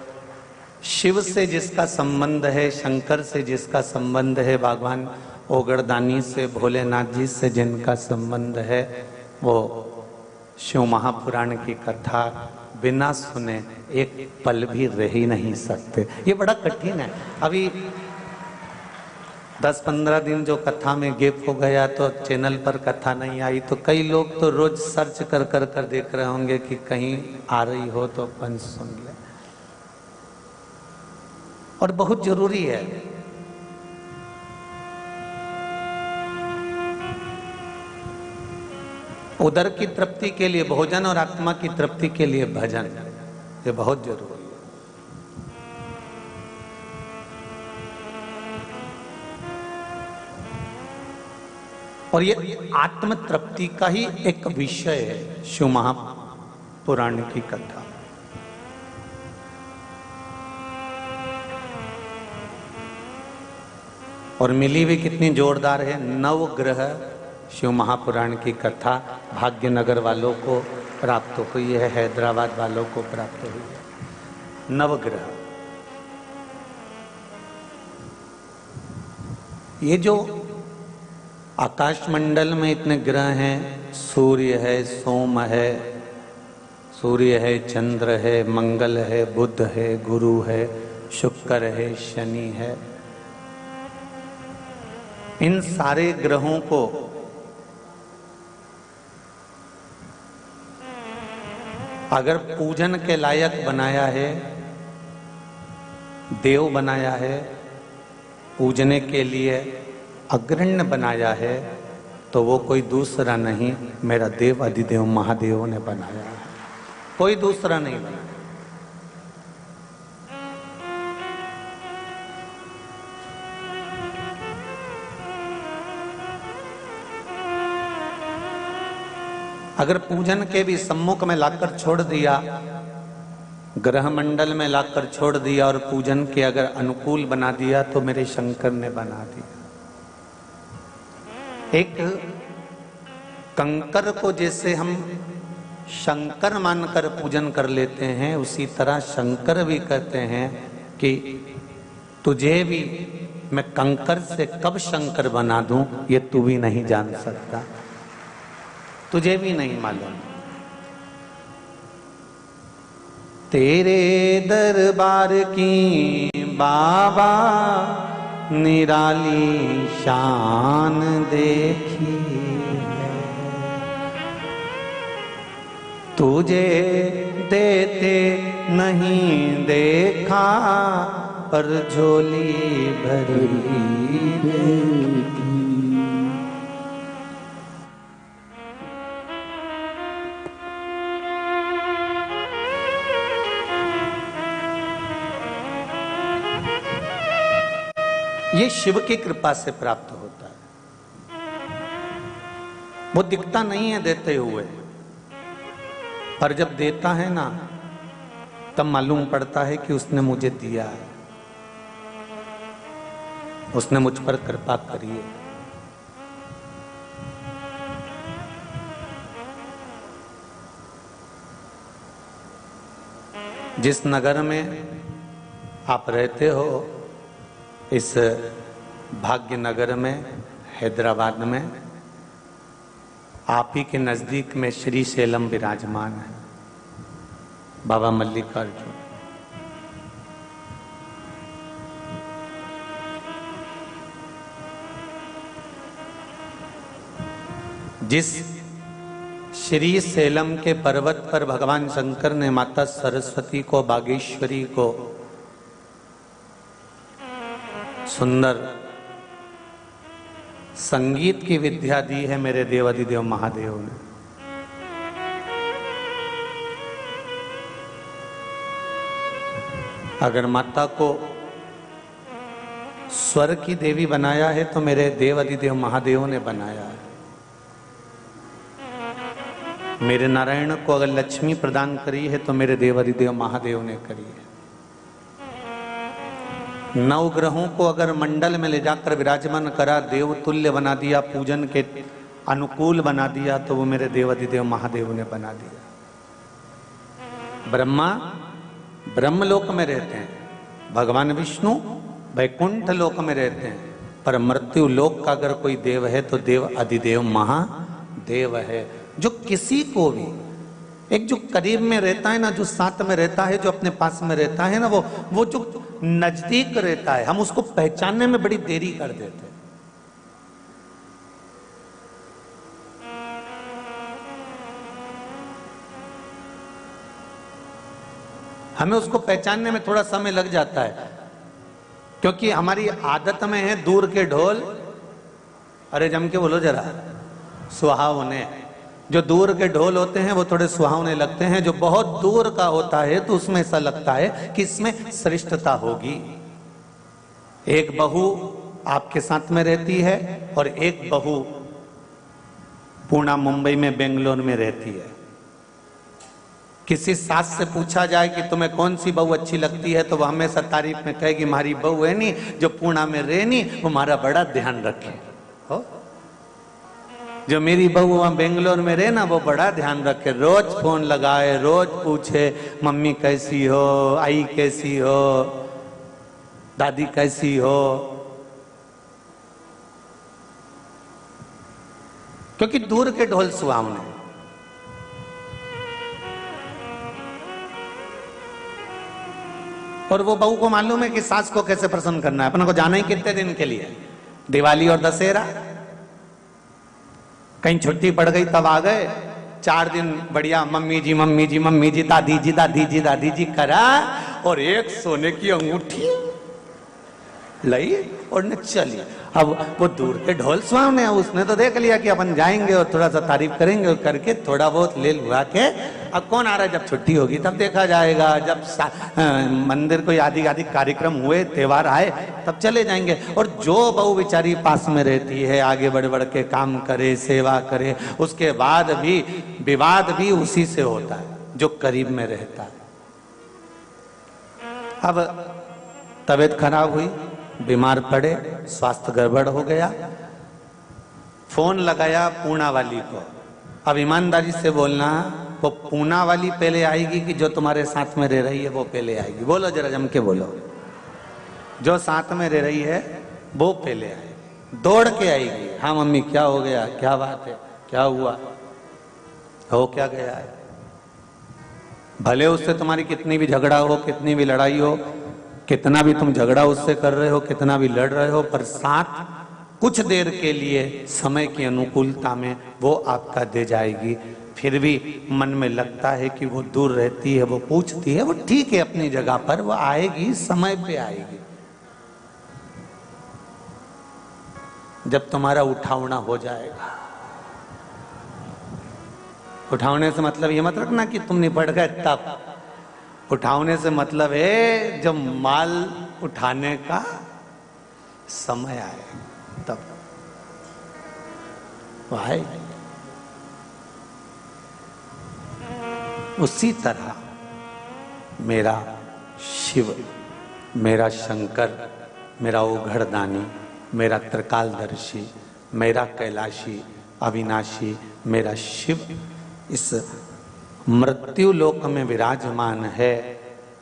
शिव से जिसका संबंध है, शंकर से जिसका संबंध है, भगवान ओगड़दानी से, भोलेनाथ जी से जिनका संबंध है, वो शिव महापुराण की कथा बिना सुने एक पल भी रह ही नहीं सकते। ये बड़ा कठिन है। अभी 10-15 दिन जो कथा में गैप हो गया तो चैनल पर कथा नहीं आई, तो कई लोग तो रोज सर्च कर कर कर देख रहे होंगे कि कहीं आ रही हो तो अपन सुन ले। और बहुत जरूरी है। उदर की तृप्ति के लिए भोजन और आत्मा की तृप्ति के लिए भजन, ये बहुत जरूरी है। और ये आत्म तृप्ति का ही एक विषय है शिव महापुराण की कथा। और मिली भी कितनी जोरदार है। नवग्रह शिव महापुराण की कथा भाग्यनगर वालों को प्राप्त हुई है, हैदराबाद वालों को प्राप्त हुई है। नवग्रह, ये जो आकाश मंडल में इतने ग्रह हैं, सूर्य है, सोम है, सूर्य है, चंद्र है, मंगल है, बुध है, गुरु है, शुक्र है, शनि है, इन सारे ग्रहों को अगर पूजन के लायक बनाया है, देव बनाया है, पूजने के लिए अग्रण्य बनाया है, तो वो कोई दूसरा नहीं, मेरा देव अधिदेव महादेव ने बनाया है, कोई दूसरा नहीं बनाया। अगर पूजन के भी सम्मुख में लाकर छोड़ दिया, ग्रह मंडल में लाकर छोड़ दिया और पूजन के अगर अनुकूल बना दिया, तो मेरे शंकर ने बना दिया। एक कंकर को जैसे हम शंकर मानकर पूजन कर लेते हैं, उसी तरह शंकर भी कहते हैं कि तुझे भी मैं कंकर से कब शंकर बना दूं, ये तू भी नहीं जान सकता, तुझे भी नहीं मालूम। तेरे दरबार की बाबा निराली शान देखी है, तुझे देते नहीं देखा, पर झोली भरी देखी। ये शिव की कृपा से प्राप्त होता है। वो दिखता नहीं है देते हुए, पर जब देता है ना, तब मालूम पड़ता है कि उसने मुझे दिया है, उसने मुझ पर कृपा करी है। जिस नगर में आप रहते हो, इस भाग्य नगर में, हैदराबाद में, आप ही के नजदीक में श्री शैलम विराजमान है, बाबा मल्लिकार्जुन। जिस श्री शैलम के पर्वत पर भगवान शंकर ने माता सरस्वती को, बागेश्वरी को सुंदर संगीत की विद्या दी है, मेरे देवाधिदेव महादेव ने। अगर माता को स्वर की देवी बनाया है, तो मेरे देवाधिदेव महादेव ने बनाया है। मेरे नारायण को अगर लक्ष्मी प्रदान करी है, तो मेरे देवाधिदेव महादेव ने करी है। नवग्रहों को अगर मंडल में ले जाकर विराजमान करा, देव तुल्य बना दिया, पूजन के अनुकूल बना दिया, तो वो मेरे देवाधिदेव महादेव ने बना दिया। ब्रह्मा ब्रह्मलोक में रहते हैं, भगवान विष्णु वैकुंठ लोक में रहते हैं, पर मृत्यु लोक का अगर कोई देव है तो देव अधिदेव महादेव है, जो किसी को भी एक जो करीब में रहता है ना, जो साथ में रहता है, जो अपने पास में रहता है ना, वो जो नजदीक रहता है, हम उसको पहचानने में बड़ी देरी कर देते हैं। हमें उसको पहचानने में थोड़ा समय लग जाता है, क्योंकि हमारी आदत में है दूर के ढोल, अरे जम के बोलो जरा, सुहावने। जो दूर के ढोल होते हैं वो थोड़े सुहावने लगते हैं, जो बहुत दूर का होता है तो उसमें ऐसा लगता है कि इसमें श्रेष्ठता होगी। एक बहू आपके साथ में रहती है और एक बहू पुणे, मुंबई में, बेंगलोर में रहती है। किसी सास से पूछा जाए कि तुम्हें कौन सी बहू अच्छी लगती है तो वह हमेशा तारीफ में कहेगी, हमारी बहू है नी जो पुणे में रहनी, वो हमारा बड़ा ध्यान रखे। हो, जो मेरी बहू वहां बेंगलोर में रहे ना, वो बड़ा ध्यान रखे, रोज फोन लगाए, रोज पूछे मम्मी कैसी हो, आई कैसी हो, दादी कैसी हो, क्योंकि दूर के ढोल सुहावने। और वो बहू को मालूम है कि सास को कैसे प्रसन्न करना है। अपन को जाना ही कितने दिन के लिए, दिवाली और दशहरा, कहीं छुट्टी पड़ गई तब आ गए, 4 दिन बढ़िया मम्मी जी मम्मी जी मम्मी जी, दादी जी दादी जी दादी जी करा, और एक सोने की अंगूठी लई और न चली। अब वो दूर के ढोल सुहावने हैं, उसने तो देख लिया कि अपन जाएंगे और थोड़ा सा तारीफ करेंगे, और करके थोड़ा बहुत ले लुआ के अब कौन आ रहा है, जब छुट्टी होगी तब देखा जाएगा, जब मंदिर कोई आदि आदि कार्यक्रम हुए, त्योहार आए, तब चले जाएंगे। और जो बहू बेचारी पास में रहती है, आगे बढ़ बढ़ के काम करे, सेवा करे, उसके बाद भी विवाद भी उसी से होता है जो करीब में रहता है। अब तबीयत खराब हुई, बीमार पड़े, स्वास्थ्य गड़बड़ हो गया, फोन लगाया पूना वाली को। अब ईमानदारी से बोलना, वो पूना वाली पहले आएगी कि जो तुम्हारे साथ में रह रही है वो पहले आएगी? बोलो जरा जम के बोलो। जो साथ में रह रही है वो पहले आएगी, दौड़ के आएगी। हाँ मम्मी क्या हो गया, क्या बात है, क्या हुआ, हो क्या गया है? भले उससे तुम्हारी कितनी भी झगड़ा हो, कितनी भी लड़ाई हो, कितना भी तुम झगड़ा उससे कर रहे हो, कितना भी लड़ रहे हो, पर साथ कुछ देर के लिए समय की अनुकूलता में वो आपका दे जाएगी। फिर भी मन में लगता है कि वो दूर रहती है, वो पूछती है, वो ठीक है अपनी जगह पर, वो आएगी, समय पे आएगी। जब तुम्हारा उठावना हो जाएगा, उठावने से मतलब ये मत रखना कि तुम निपट गए तब, उठावने से मतलब है जब माल उठाने का समय आए तब वो आएगी। उसी तरह मेरा शिव, मेरा शंकर, मेरा ओघड़दानी, मेरा त्रिकालदर्शी, मेरा कैलाशी अविनाशी, मेरा शिव इस मृत्यु लोक में विराजमान है।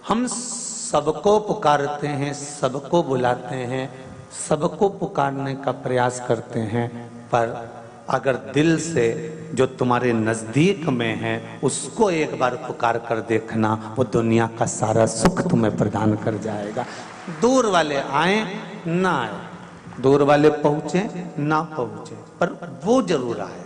हम सबको पुकारते हैं, सबको बुलाते हैं, सबको पुकारने का प्रयास करते हैं, पर अगर दिल से जो तुम्हारे नजदीक में है उसको एक बार पुकार कर देखना, वो दुनिया का सारा सुख तुम्हें प्रदान कर जाएगा। दूर वाले आए ना आए, दूर वाले पहुंचे ना पहुंचे, पर वो जरूर आए।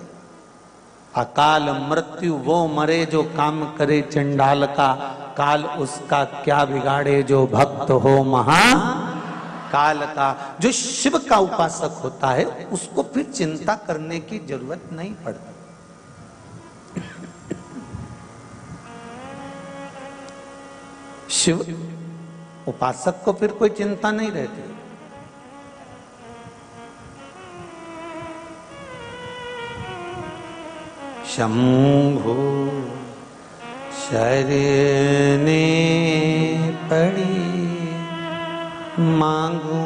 अकाल मृत्यु वो मरे जो काम करे चंडाल का, काल उसका क्या बिगाड़े जो भक्त हो महा काल का। जो शिव का उपासक होता है उसको फिर चिंता करने की जरूरत नहीं पड़ती। शिव उपासक को फिर कोई चिंता नहीं रहती। शंभु शरणे पड़ी मांगू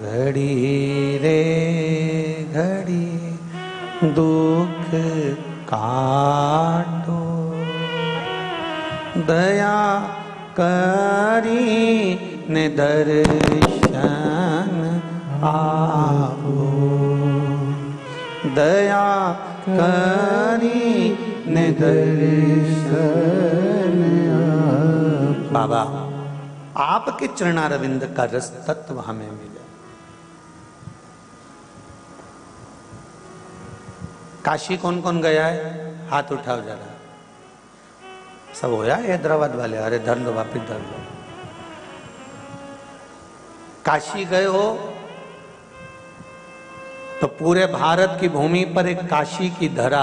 घड़ी रे घड़ी, दुख काटो दया करी ने दर्शन आपो दया करी ने दर्शन बाबा आपके चरणारविंद का रस तत्व हमें मिले। काशी कौन कौन गया है? हाथ उठाओ जरा। सब होया हैदराबाद वाले? अरे धर लो, वापिस धर लो। काशी गए हो तो पूरे भारत की भूमि पर एक काशी की धरा,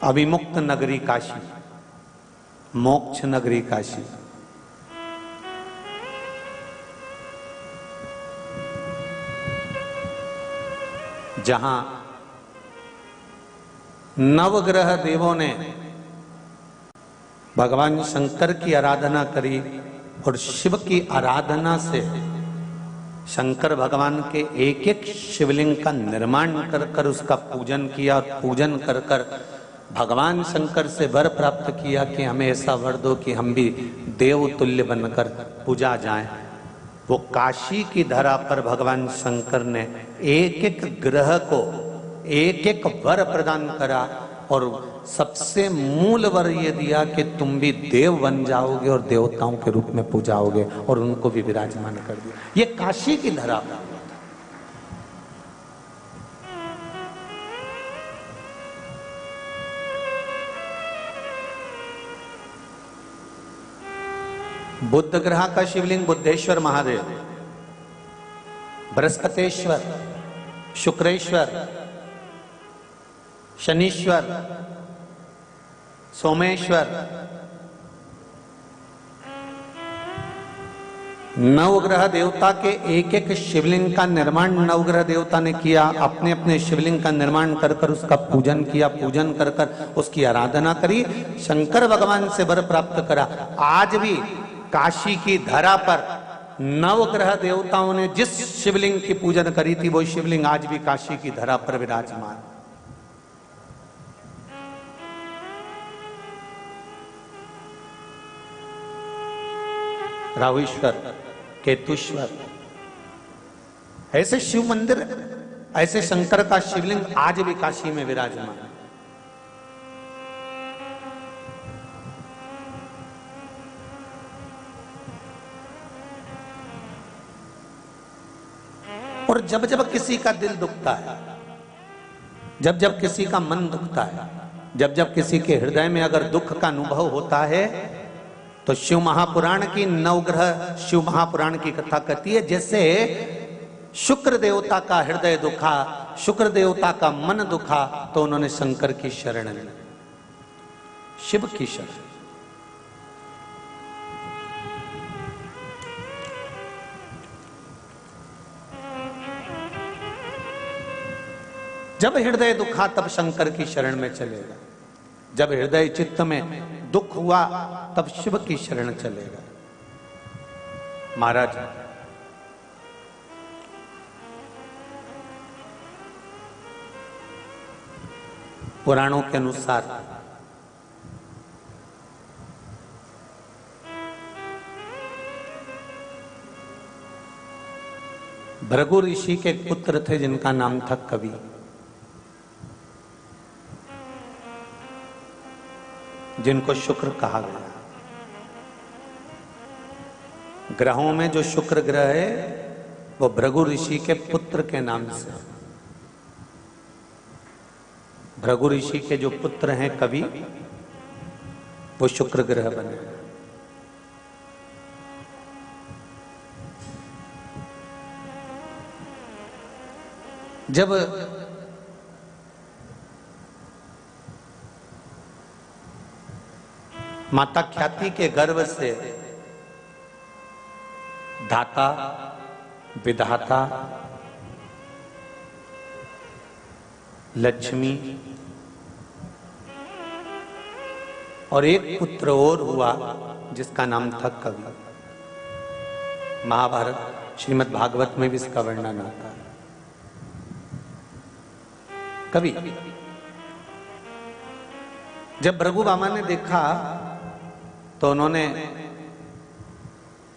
अभिमुक्त नगरी काशी, मोक्ष नगरी काशी। जहां नवग्रह देवों ने भगवान शंकर की आराधना करी और शिव की आराधना से शंकर भगवान के एक एक शिवलिंग का निर्माण कर कर उसका पूजन किया और पूजन कर कर भगवान शंकर से वर प्राप्त किया कि हमें ऐसा वर दो कि हम भी देव तुल्य बनकर पूजा जाएं। वो काशी की धरा पर भगवान शंकर ने एक एक ग्रह को एक एक वर प्रदान करा और सबसे मूल वर ये दिया कि तुम भी देव बन जाओगे और देवताओं के रूप में पूजाओगे, और उनको भी विराजमान कर दिया। ये काशी की धरा पर। बुद्ध ग्रह का शिवलिंग बुद्धेश्वर महादेव, बृहस्पतेश्वर, शुक्रेश्वर, शनीश्वर, सोमेश्वर, नवग्रह देवता के एक एक शिवलिंग का निर्माण नवग्रह देवता ने किया। अपने अपने शिवलिंग का निर्माण कर कर उसका पूजन किया, पूजन कर कर उसकी आराधना करी, शंकर भगवान से वर प्राप्त करा। आज भी काशी की धरा पर नवग्रह देवताओं ने जिस शिवलिंग की पूजन करी थी वो शिवलिंग आज भी काशी की धरा पर विराजमान। राहुईश्वर, केतुश्वर, ऐसे शिव मंदिर, ऐसे शंकर का शिवलिंग आज भी काशी में विराजमान। और जब जब किसी का दिल दुखता है, जब जब किसी का मन दुखता है, जब जब किसी के हृदय में अगर दुख का अनुभव होता है तो शिव महापुराण की नवग्रह शिव महापुराण की कथा कहती है जैसे शुक्र देवता का हृदय दुखा, शुक्र देवता का मन दुखा तो उन्होंने शंकर की शरण ली, शिव की शरण। जब हृदय दुखा तब शंकर की शरण में चलेगा, जब हृदय चित्त में दुख हुआ तब शिव की शरण चलेगा। महाराज पुराणों के अनुसार भृगु ऋषि के पुत्र थे जिनका नाम था कवि। जिनको शुक्र कहा गया। ग्रहों में जो शुक्र ग्रह है वो भृगु ऋषि के पुत्र के नाम से। भृगु ऋषि के जो पुत्र हैं कवि, वो शुक्र ग्रह बने। जब माता ख्याति के गर्भ से दाता, विधाता, लक्ष्मी और एक पुत्र और हुआ जिसका नाम था कवि। महाभारत श्रीमद् भागवत में भी इसका वर्णन आता है। कवि जब भृगु बामा ने देखा तो उन्होंने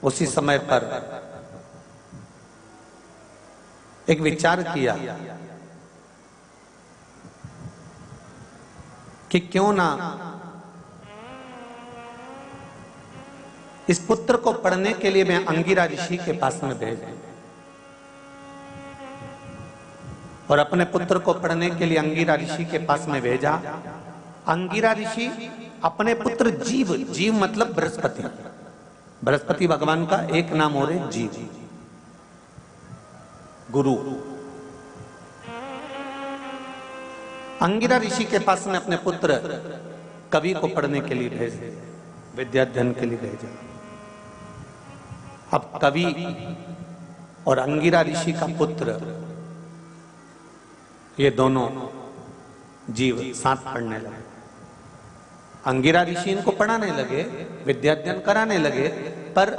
उसी समय पर एक विचार किया कि क्यों ना इस पुत्र को पढ़ने के लिए मैं अंगिरा ऋषि के पास में भेज दूं। और अपने पुत्र को पढ़ने के लिए अंगिरा ऋषि के पास में भेजा। अंगिरा ऋषि अपने पुत्र जीव, जीव मतलब बृहस्पति, बृहस्पति भगवान का एक नाम और है जीव, गुरु। अंगिरा ऋषि के पास में अपने पुत्र कवि को पढ़ने के लिए भेज, विद्याध्ययन के लिए भेजा। अब कवि और अंगिरा ऋषि का पुत्र, ये दोनों जीव साथ पढ़ने लगे। अंगिरा ऋषि इनको पढ़ाने लगे, विद्याध्ययन कराने लगे, पर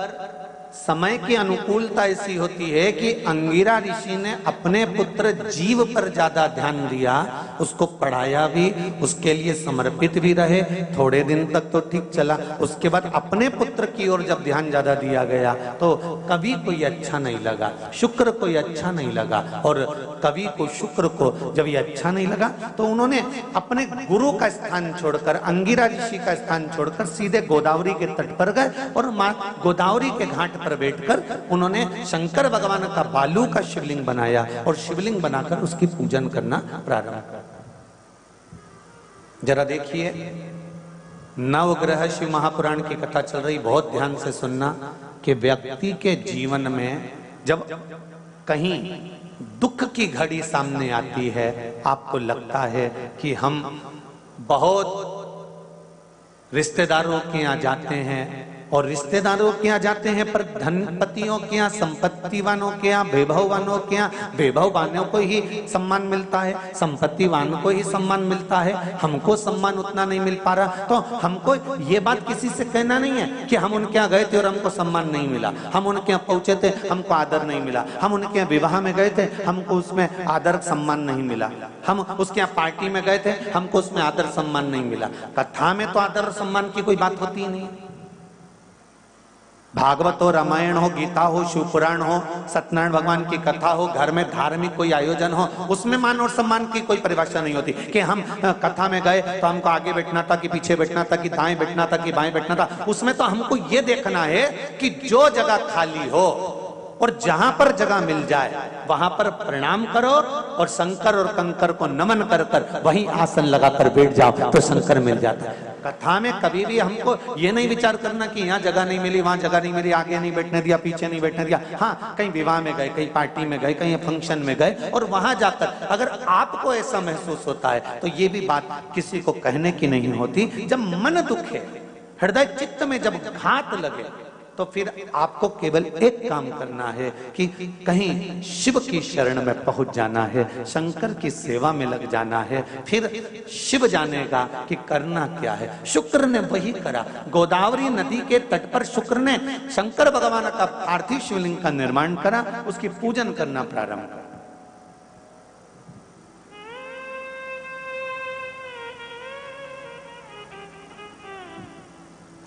समय की अनुकूलता ऐसी होती है कि अंगिरा ऋषि ने अपने पुत्र जीव पर ज्यादा ध्यान दिया, उसको पढ़ाया भी, उसके लिए समर्पित भी रहे। थोड़े दिन तक तो ठीक चला, उसके बाद अपने पुत्र की ओर जब ध्यान ज्यादा दिया गया तो कवि को ये अच्छा नहीं लगा, शुक्र को ये अच्छा नहीं लगा। और कवि को, शुक्र को जब ये अच्छा नहीं लगा तो उन्होंने अपने गुरु का स्थान छोड़कर, अंगिरा ऋषि का स्थान छोड़कर सीधे गोदावरी के तट पर गए और मां गोदावरी के घाट पर बैठकर उन्होंने शंकर भगवान का बालू का शिवलिंग बनाया और शिवलिंग बनाकर उसकी पूजन करना प्रारंभ किया। जरा देखिए, नवग्रह शिव महापुराण की कथा चल रही, बहुत ध्यान से सुनना कि व्यक्ति के जीवन में जब कहीं दुख की घड़ी सामने आती है, आपको लगता है कि हम बहुत रिश्तेदारों के यहाँ जाते हैं और रिश्तेदारों के यहाँ जाते हैं पर धनपतियों के यहाँ, संपत्तिवानों के यहाँ, वैभववानों के यहाँ वैभववानों को ही सम्मान मिलता है, संपत्तिवान को ही सम्मान मिलता है, हमको सम्मान उतना नहीं मिल पा रहा। तो हमको ये बात किसी से कहना नहीं है कि हम उनके यहाँ गए थे और हमको सम्मान नहीं मिला, हम उनके यहाँ पहुंचे थे हमको आदर नहीं मिला, हम उनके यहाँ विवाह में गए थे हमको उसमें आदर सम्मान नहीं मिला, हम उसके यहाँ पार्टी में गए थे हमको उसमें आदर सम्मान नहीं मिला। कथा में तो आदर सम्मान की कोई बात होती ही नहीं। भागवत हो, रामायण हो, गीता हो, शिवपुराण हो, सत्यनारायण भगवान की कथा हो, घर में धार्मिक कोई आयोजन हो, उसमें मान और सम्मान की कोई परिभाषा नहीं होती कि हम कथा में गए तो हमको आगे बैठना था कि पीछे बैठना था कि दाएं बैठना था कि बाएं बैठना था। उसमें तो हमको ये देखना है कि जो जगह खाली हो और जहां पर जगह मिल जाए वहां पर प्रणाम करो और शंकर और कंकर को नमन कर कर वहीं आसन लगाकर बैठ जाओ तो शंकर मिल जाता है। कथा में कभी भी हमको ये नहीं विचार करना कि यहाँ जगह नहीं मिली, वहां जगह नहीं मिली, आगे नहीं बैठने दिया, पीछे नहीं बैठने दिया। हाँ, कहीं विवाह में गए, कहीं पार्टी में गए, कहीं फंक्शन में गए और वहां जाकर अगर आपको ऐसा महसूस होता है तो ये भी बात किसी को कहने की नहीं होती। जब मन दुखे, हृदय चित्त में जब घात लगे तो फिर आपको केवल एक काम करना है कि कहीं शिव की शरण में पहुंच जाना है, शंकर की सेवा में लग जाना है, फिर शिव जानेगा कि करना क्या है। शुक्र ने वही करा। गोदावरी नदी के तट पर शुक्र ने शंकर भगवान का पार्थिव शिवलिंग का निर्माण करा, उसकी पूजन करना प्रारंभ करा।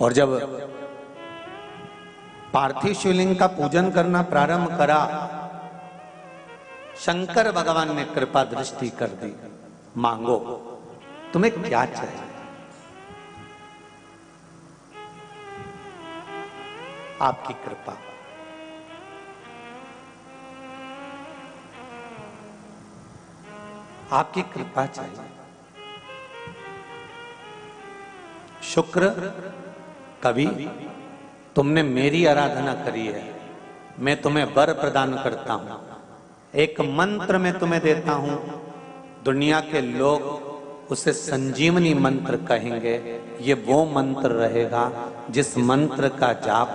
और जब पार्थिव शिवलिंग का पूजन करना प्रारंभ करा, शंकर भगवान ने कृपा दृष्टि कर दी। मांगो, तुम्हें क्या चाहिए? आपकी कृपा। आपकी कृपा चाहिए। शुक्र, कवि, तुमने मेरी आराधना करी है, मैं तुम्हें वर प्रदान करता हूं, एक मंत्र मैं तुम्हें देता हूं, दुनिया के लोग उसे संजीवनी मंत्र कहेंगे। ये वो मंत्र रहेगा जिस मंत्र का जाप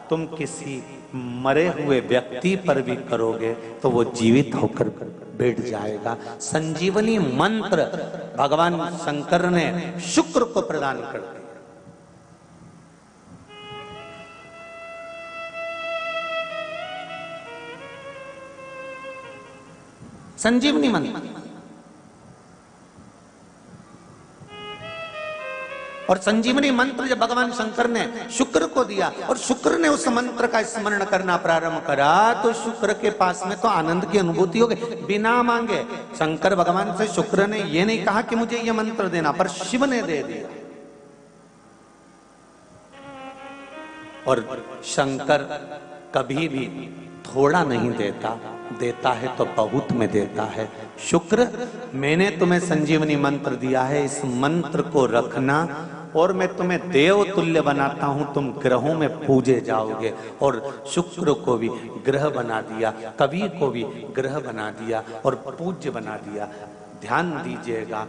तुम किसी मरे हुए व्यक्ति पर भी करोगे तो वो जीवित होकर बैठ जाएगा। संजीवनी मंत्र भगवान शंकर ने शुक्र को प्रदान कर दिया। संजीवनी मंत्र। और संजीवनी मंत्र जब भगवान शंकर ने शुक्र को दिया और शुक्र ने उस मंत्र का स्मरण करना प्रारंभ करा तो शुक्र के पास में तो आनंद की अनुभूति हो गई बिना मांगे। शंकर भगवान से शुक्र ने ये नहीं कहा कि मुझे ये मंत्र देना, पर शिव ने दे दिया। और शंकर कभी भी थोड़ा नहीं देता, देता है तो बहुत में देता है। शुक्र, मैंने तुम्हें संजीवनी मंत्र दिया है, इस मंत्र को रखना और मैं तुम्हें देव तुल्य बनाता हूं, तुम ग्रहों में पूजे जाओगे। और शुक्र को भी ग्रह बना दिया, कवि को भी ग्रह बना दिया और पूज्य बना दिया। ध्यान दीजिएगा,